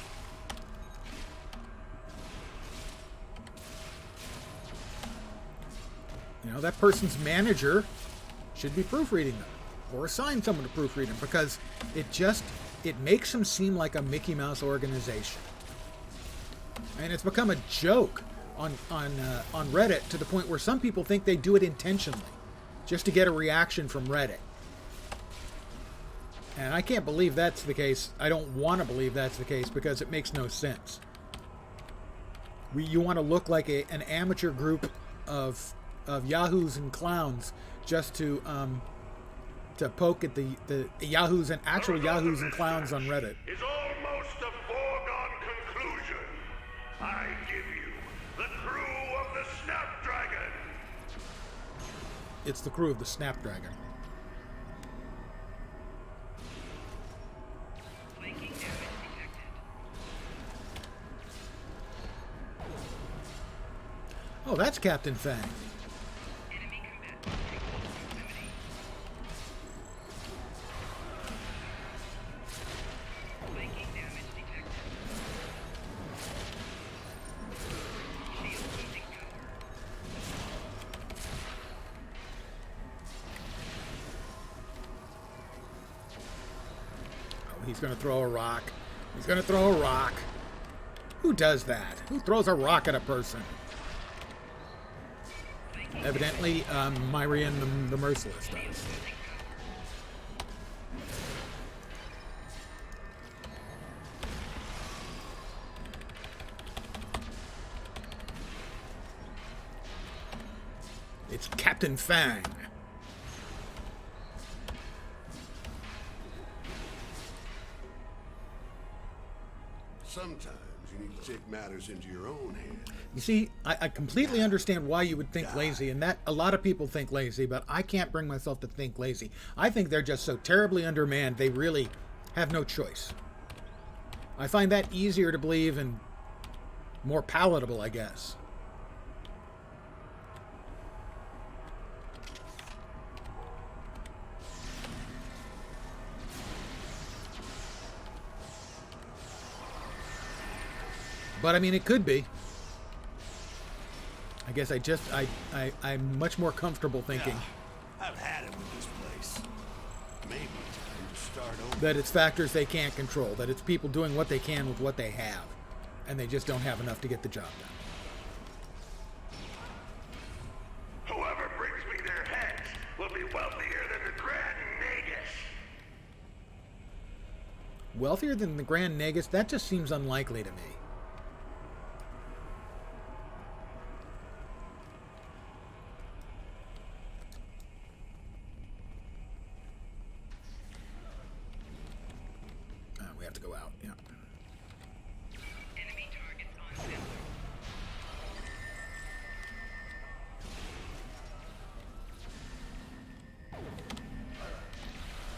You know, that person's manager should be proofreading them, or assign someone to proofread them, because it makes them seem like a Mickey Mouse organization. And it's become a joke on Reddit, to the point where some people think they do it intentionally, just to get a reaction from Reddit. And I can't believe that's the case. I don't want to believe that's the case, because it makes no sense. You want to look like an amateur group of yahoos and clowns, just to poke at the yahoos and actual yahoos and clowns on Reddit. Is almost a foregone conclusion. I give you the crew of the Snapdragon. It's the crew of the Snapdragon. Flanking damage detected. Oh, that's Captain Fang. Enemy combatant in close proximity. Flanking damage detected. Shield losing power. Oh, he's going to throw a rock. He's going to throw a rock. Who does that? Who throws a rock at a person? Evidently, Myrian the Merciless does. It's Captain Fang. Sometimes you need to take matters into your own hands. You see, I completely understand why you would think lazy, and that a lot of people think lazy, but I can't bring myself to think lazy. I think they're just so terribly undermanned, they really have no choice. I find that easier to believe and more palatable, I guess. But I mean, it could be. I guess I'm much more comfortable thinking I've had it with this place. Maybe time to start over. that it's factors they can't control, that it's people doing what they can with what they have, and they just don't have enough to get the job done. Whoever brings me their heads will be wealthier than the Grand Nagus. Wealthier than the Grand Nagus? That just seems unlikely to me. We have to go out, yeah. Enemy targets on center.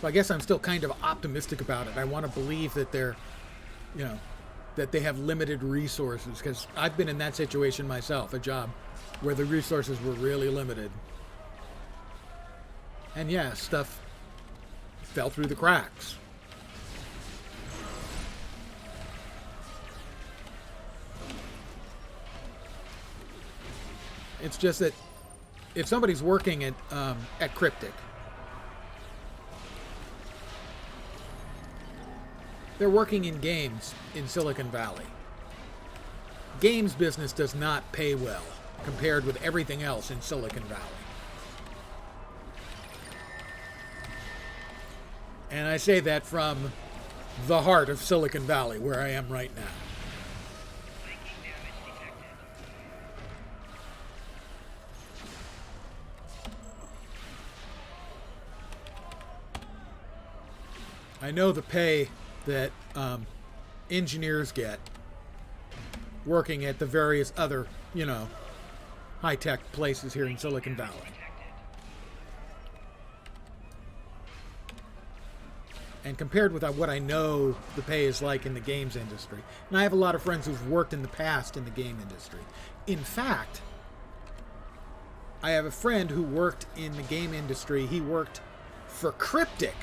So I guess I'm still kind of optimistic about it. I want to believe that they're, you know, that they have limited resources, because I've been in that situation myself, a job where the resources were really limited. And yeah, stuff fell through the cracks. It's just that if somebody's working at Cryptic, they're working in games in Silicon Valley. Games business does not pay well compared with everything else in Silicon Valley. And I say that from the heart of Silicon Valley, where I am right now. I know the pay that engineers get working at the various other, you know, high-tech places here in Silicon Valley. And compared with what I know the pay is like in the games industry. And I have a lot of friends who've worked in the past in the game industry. In fact, I have a friend who worked in the game industry. He worked for Cryptic.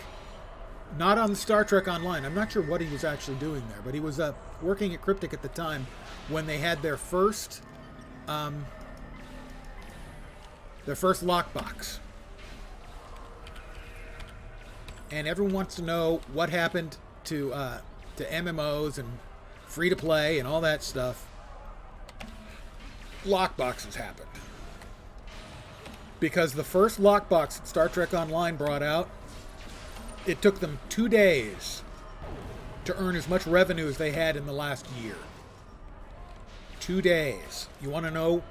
Not on Star Trek Online. I'm not sure what he was actually doing there, but he was working at Cryptic at the time when they had their first lockbox. And everyone wants to know what happened to MMOs and free to play and all that stuff. Lockboxes happened because the first lockbox that Star Trek Online brought out, it took them 2 days to earn as much revenue as they had in the last year. 2 days. You want to know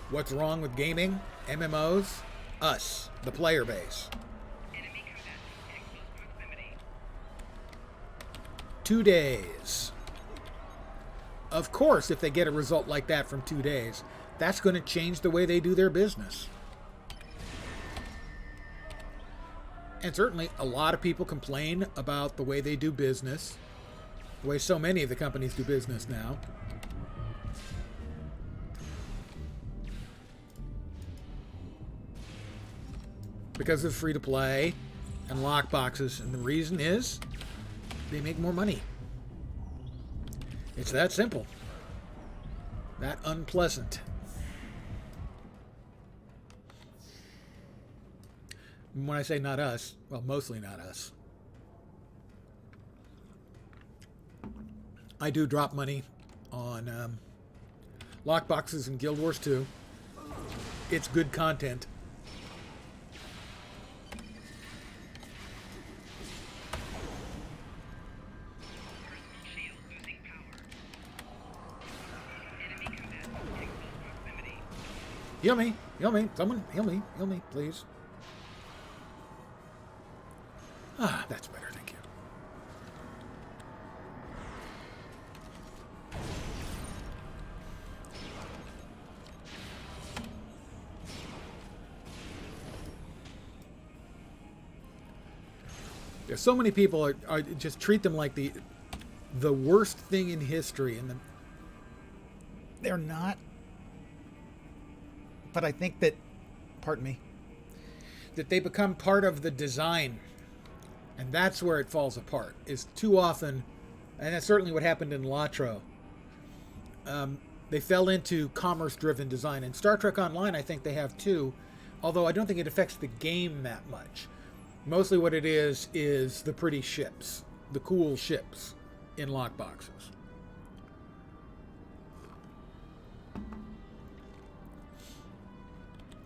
what's wrong with gaming? MMOs? Us, the player base. 2 days. Of course, if they get a result like that from 2 days, that's going to change the way they do their business. And certainly, a lot of people complain about the way they do business, the way so many of the companies do business now. Because of free-to-play and lockboxes, and the reason is they make more money. It's that simple. That unpleasant. When I say not us, well, mostly not us. I do drop money on lockboxes in Guild Wars 2. It's good content. Heal me, someone heal me, please. Ah, that's better, thank you. There's so many people are just treat them like the worst thing in history, and they're not. But I think that, pardon me, that they become part of the design. And that's where it falls apart, is too often, and that's certainly what happened in Latro. They fell into commerce-driven design. And Star Trek Online, I think they have too, although I don't think it affects the game that much. Mostly what it is the pretty ships, the cool ships in lockboxes.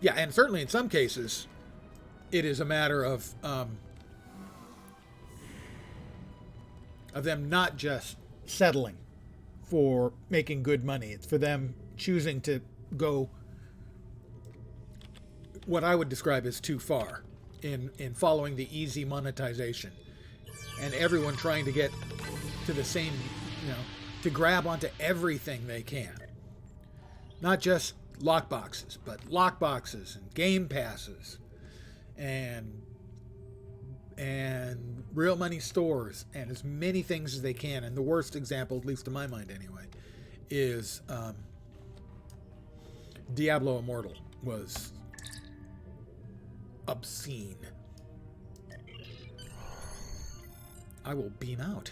Yeah, and certainly in some cases, it is a matter of them not just settling for making good money. It's for them choosing to go what I would describe as too far in following the easy monetization. And everyone trying to get to the same, to grab onto everything they can. Not just lockboxes, but lockboxes and game passes and and real money stores and as many things as they can. And the worst example, at least to my mind anyway, is Diablo Immortal was obscene. I will beam out.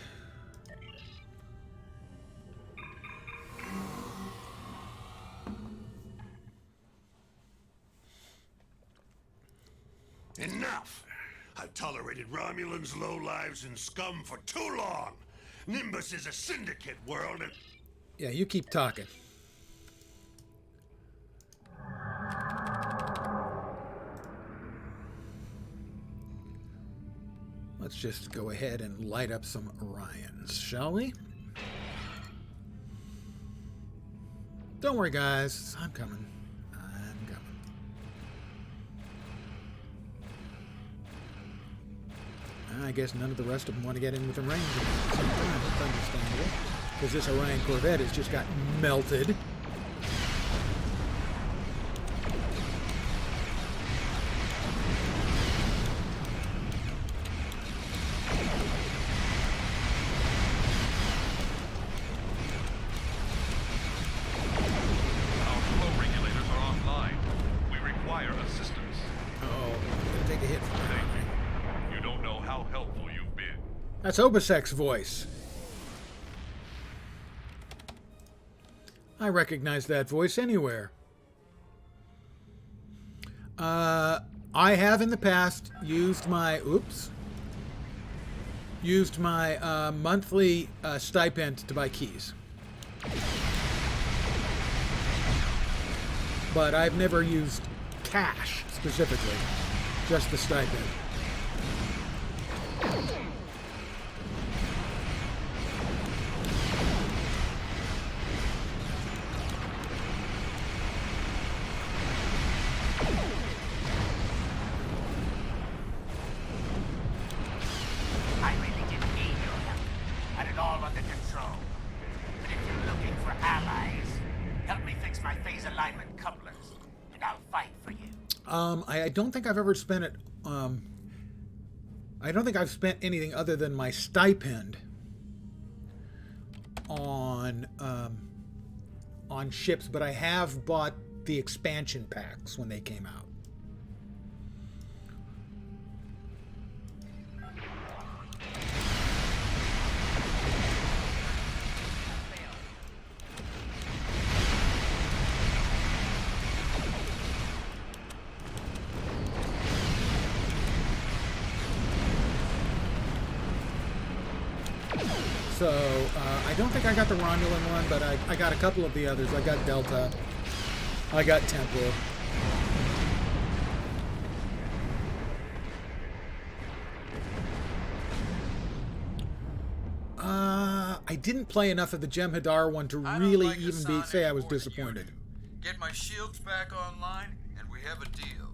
Enough! I've tolerated Romulans, lowlives, and scum for too long! Nimbus is a syndicate world and... Yeah, you keep talking. Let's just go ahead and light up some Orions, shall we? Don't worry, guys. I'm coming. I'm coming. I guess none of the rest of them want to get in within range at the same time. That's understandable. Because this Orion Corvette has just got melted. Our flow regulators are online. We require assistance. Uh-oh. I'm going to take a hit from that. You don't know how helpful you've been. That's Obasek's voice. I recognize that voice anywhere. I have in the past used my monthly stipend to buy keys. But I've never used cash specifically, just the stipend. I really didn't need your help. Had it all under control. But if you're looking for allies, help me fix my phase alignment couplers, and I'll fight for you. I don't think I've ever spent it. I don't think I've spent anything other than my stipend on ships, but I have bought the expansion packs when they came out. So, I don't think I got the Romulan one, but I got a couple of the others. I got Delta. I got Temporal. I didn't play enough of the Jem'Hadar one to really even say I was disappointed. Get my shields back online, and we have a deal.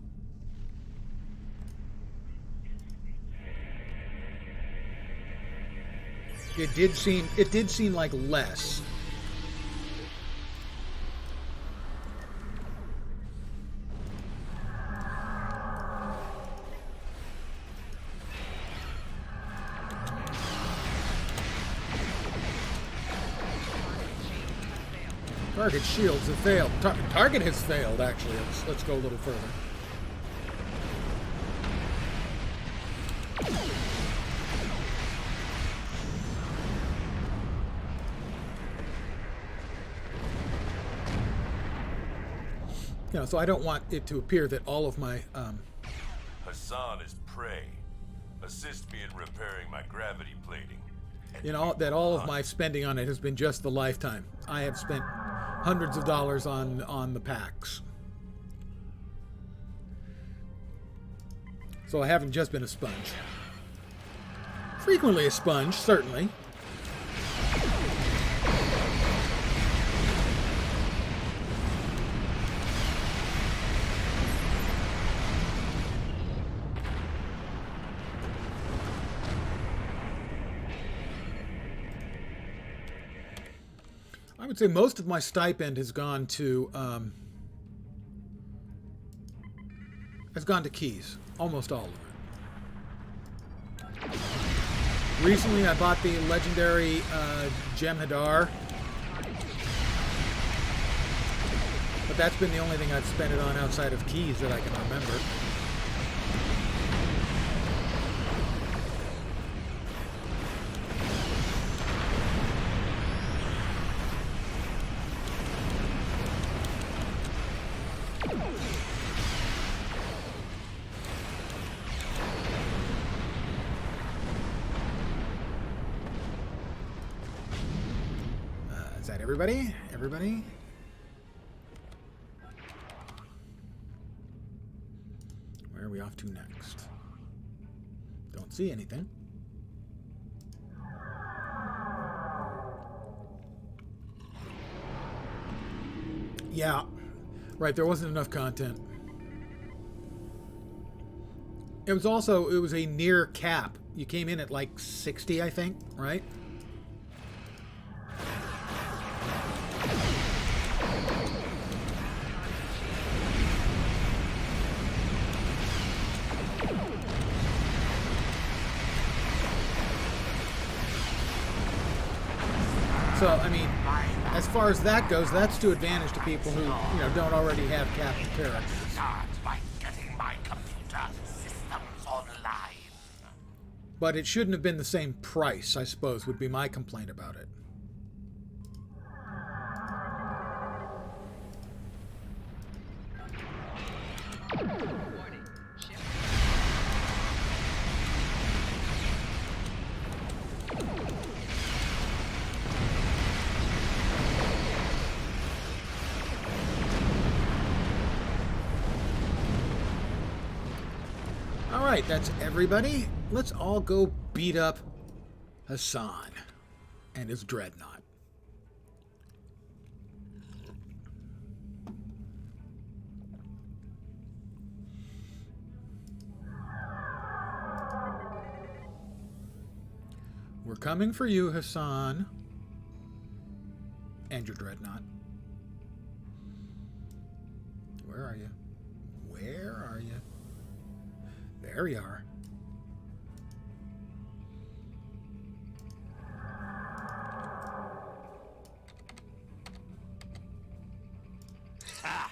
It did seem like less. Target shields have failed. Target has failed, actually. Let's go a little further. You know, so I don't want it to appear that all of my Hassan is prey. Assist me in repairing my gravity plating. you know, that all of my spending on it has been just the lifetime. I have spent hundreds of dollars on the packs. So I haven't just been a sponge. Frequently a sponge, certainly. I would say most of my stipend has gone to keys. Almost all of it. Recently, I bought the legendary Jem'Hadar, but that's been the only thing I've spent it on outside of keys that I can remember. Is that everybody? Everybody? Where are we off to next? Don't see anything. Yeah, right, there wasn't enough content. It was a near cap. You came in at like 60, I think, right? So, I mean, as far as that goes, that's to advantage to people who, you know, don't already have captain characters. Start by getting my computer systems online. But it shouldn't have been the same price, I suppose, would be my complaint about it. Alright, that's everybody. Let's all go beat up Hassan and his dreadnought. We're coming for you, Hassan. And your dreadnought. Where are you? Where are you? There you are. Ha!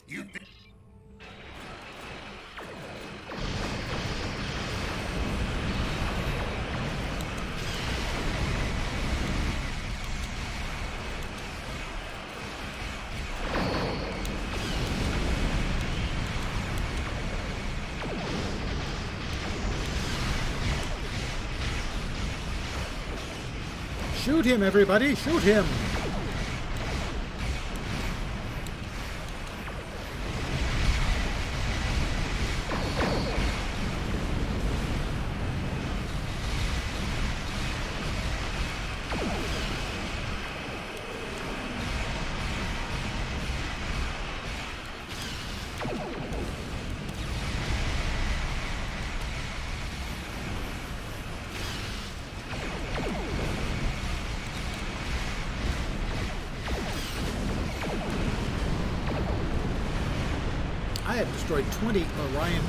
You've been... Shoot him, everybody! Shoot him! I have destroyed 20 Orion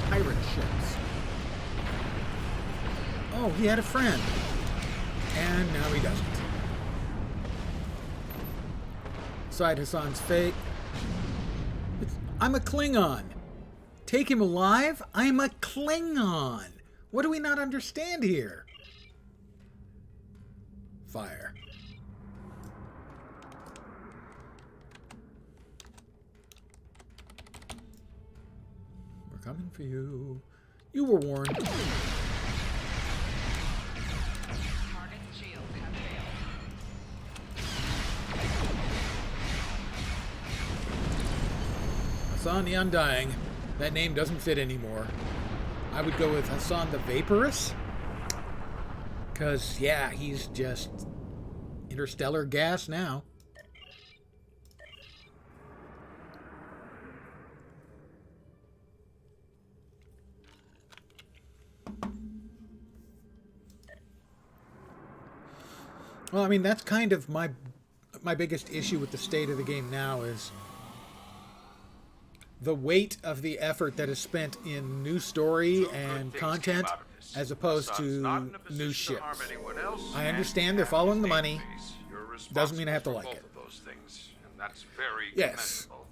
pirate ships. Oh, he had a friend. And now he doesn't. Side Hassan's fate. I'm a Klingon. Take him alive? I'm a Klingon. What do we not understand here? Fire. Coming for you. You were warned. Target shields have failed. Hassan the Undying. That name doesn't fit anymore. I would go with Hassan the Vaporous. Because, yeah, he's just interstellar gas now. Well, I mean, that's kind of my biggest issue with the state of the game now is the weight of the effort that is spent in new story and content as opposed Hassan's not in to a position new to ships. harm anyone else, I and understand you they're have following the his money. database. You're Doesn't mean I have to responsible like for it. both of those things, and that's very Yes. commendable.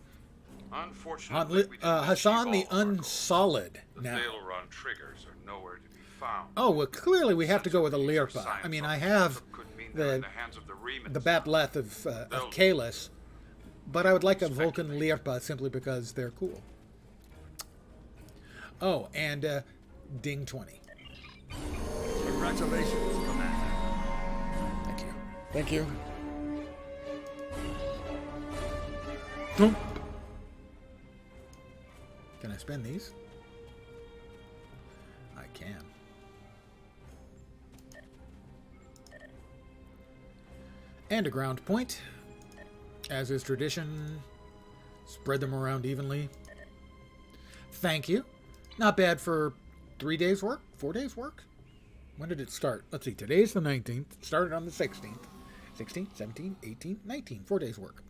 Unfortunately, we didn't Hassan the achieve all of our goals. Unsolid The now. Thaleron triggers are nowhere to be found. Oh, well, clearly we have to go with a Sensor Lirpa. science I mean, on I the have ship could mean they're in the hands of the Remans the now. Batleth of Kalis, but I would like a Vulcan Lirpa simply because they're cool. Oh, and Ding 20. Congratulations, Commander. Thank you. Thank you. Thump. Can I spend these? I can. And a ground point. As is tradition, spread them around evenly. Thank you. Not bad for 3 days' work? 4 days' work? When did it start? Let's see. Today's the 19th. It started on the 16th. 16, 17, 18, 19. 4 days' work.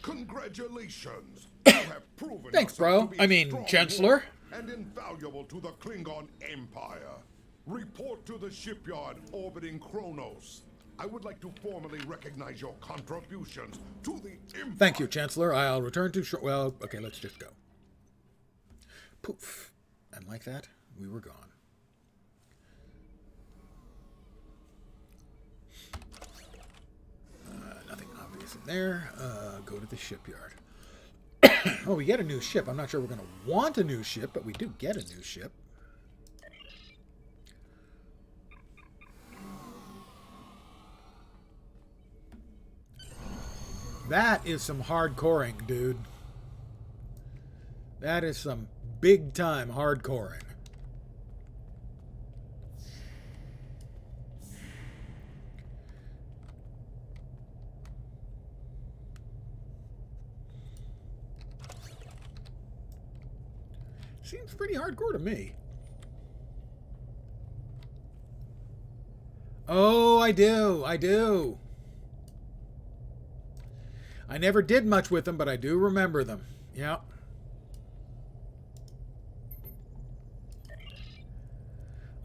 Congratulations. You have proven Thanks, yourself bro. to be I a mean, strong Chancellor. warrior and invaluable to the Klingon Empire. Report to the shipyard orbiting Kronos. I would like to formally recognize your contributions to the Empire. Thank you, Chancellor. I'll return to well, okay, let's just go. Poof. And like that, we were gone. Nothing obvious in there. Go to the shipyard. Oh, we get a new ship. I'm not sure we're going to want a new ship, but we do get a new ship. That is some hardcoring, dude. That is some big-time hardcoring. Seems pretty hardcore to me. Oh, I do. I do. I never did much with them, but I do remember them. Yeah.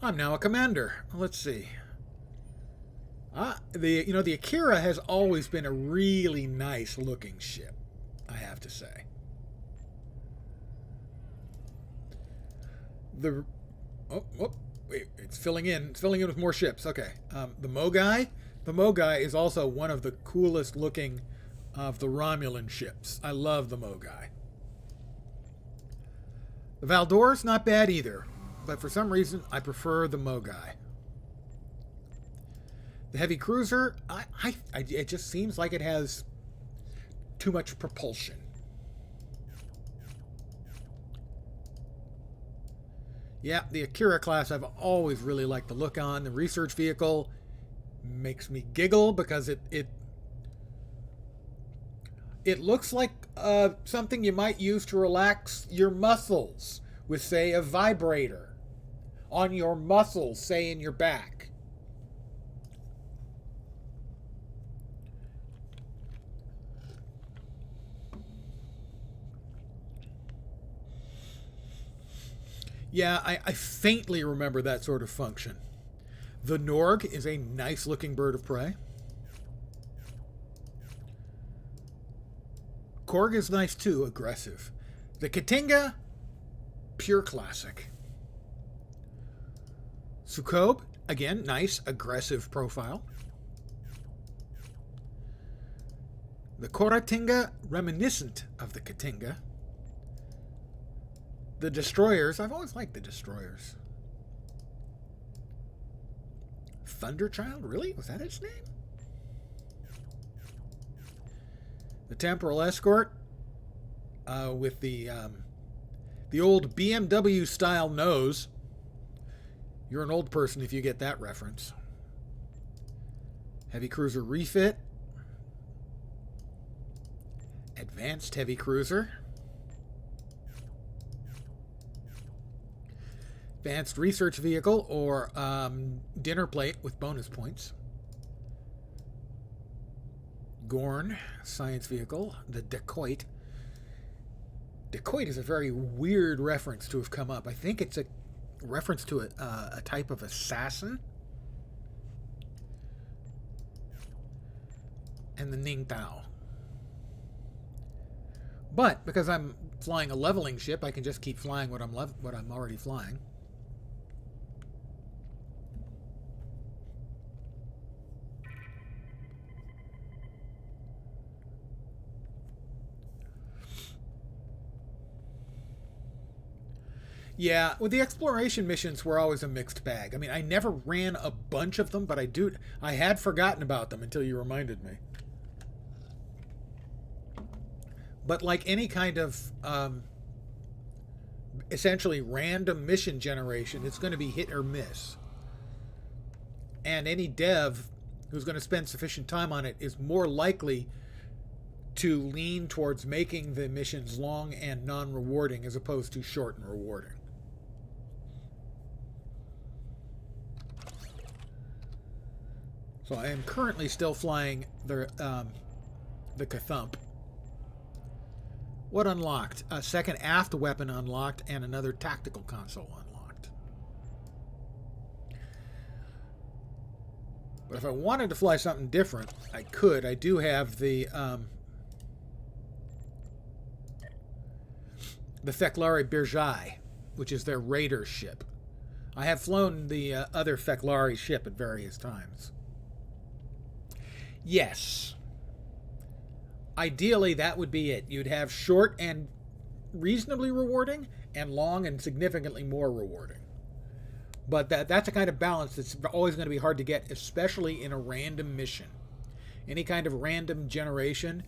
I'm now a commander. Let's see. The Akira has always been a really nice looking ship, I have to say. Wait, it's filling in. It's filling in with more ships. Okay. The Mogai is also one of the coolest looking of the Romulan ships. I love the Mogai. The Valdor's not bad either, but for some reason I prefer the Mogai. The heavy cruiser, it just seems like it has too much propulsion. Yeah, the Akira class I've always really liked the look on. The research vehicle makes me giggle because it looks like something you might use to relax your muscles with, say, a vibrator on your muscles, say, in your back. Yeah, I faintly remember that sort of function. The Norg is a nice-looking bird of prey. Korg is nice too, aggressive. The Katinga, pure classic. Sukhob, again, nice, aggressive profile. The Koratinga, reminiscent of the Katinga. The Destroyers, I've always liked the Destroyers. Thunderchild, really? Was that its name? The Temporal Escort, with the old BMW style nose. You're an old person if you get that reference. Heavy Cruiser refit. Advanced Heavy Cruiser. Advanced Research Vehicle, or dinner plate with bonus points. Gorn, Science Vehicle. The Dacoit. Dacoit is a very weird reference to have come up. I think it's reference to a type of assassin. And the Ning Tao. But because I'm flying a leveling ship, I can just keep flying what I'm already flying. Yeah, well, the exploration missions were always a mixed bag. I mean, I never ran a bunch of them, but I had forgotten about them until you reminded me. But like any kind of essentially random mission generation, it's going to be hit or miss. And any dev who's going to spend sufficient time on it is more likely to lean towards making the missions long and non-rewarding as opposed to short and rewarding. So I am currently still flying the Kathump. What unlocked? A second aft weapon unlocked and another tactical console unlocked. But if I wanted to fly something different, I could. I do have the Feclari Birjai, which is their raider ship. I have flown the other Feclari ship at various times. Yes. Ideally, that would be it. You'd have short and reasonably rewarding, and long and significantly more rewarding. But that's a kind of balance that's always going to be hard to get, especially in a random mission. Any kind of random generation,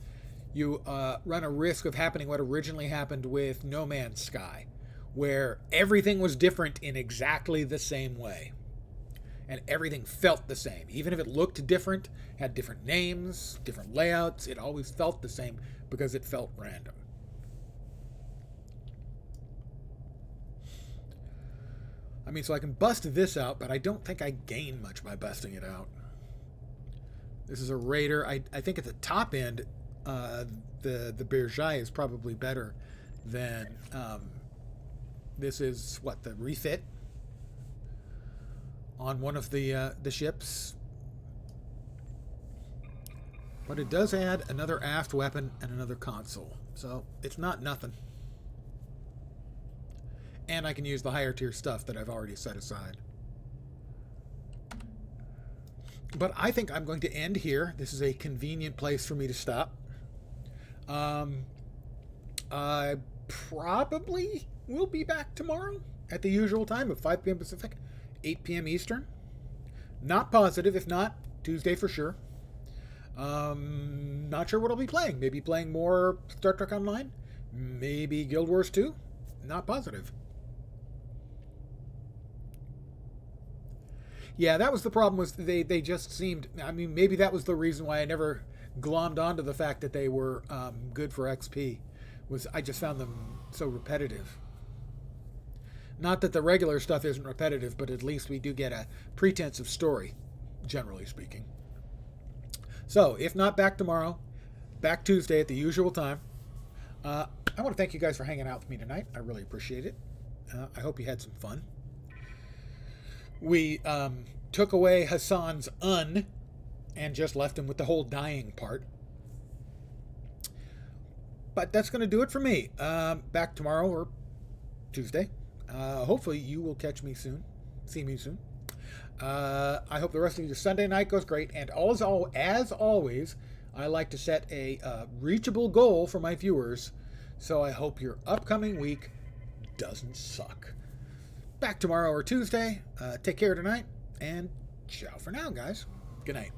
you run a risk of happening what originally happened with No Man's Sky, where everything was different in exactly the same way. And everything felt the same. Even if it looked different, had different names, different layouts, it always felt the same because it felt random. I mean, so I can bust this out, but I don't think I gain much by busting it out. This is a raider. I think at the top end, the Birjai is probably better than this is what, the refit on one of the ships. But it does add another aft weapon and another console. So it's not nothing. And I can use the higher tier stuff that I've already set aside. But I think I'm going to end here. This is a convenient place for me to stop. I probably will be back tomorrow at the usual time of 5 p.m. Pacific, 8 p.m. Eastern. Not positive. If not, Tuesday for sure. Not sure what I'll be playing. Maybe playing more Star Trek Online. Maybe Guild Wars 2. Not positive. Yeah, that was the problem, was they just seemed... I mean, maybe that was the reason why I never glommed onto the fact that they were good for XP. Was I just found them so repetitive. Not that the regular stuff isn't repetitive, but at least we do get a pretense of story, generally speaking. So, if not back tomorrow, back Tuesday at the usual time. I want to thank you guys for hanging out with me tonight. I really appreciate it. I hope you had some fun. We took away Hassan's and just left him with the whole dying part. But that's going to do it for me. Back tomorrow or Tuesday. Hopefully you will catch me soon. See me soon. I hope the rest of your Sunday night goes great. And as always, I like to set a reachable goal for my viewers. So I hope your upcoming week doesn't suck. Back tomorrow or Tuesday. Take care tonight. And ciao for now, guys. Good night.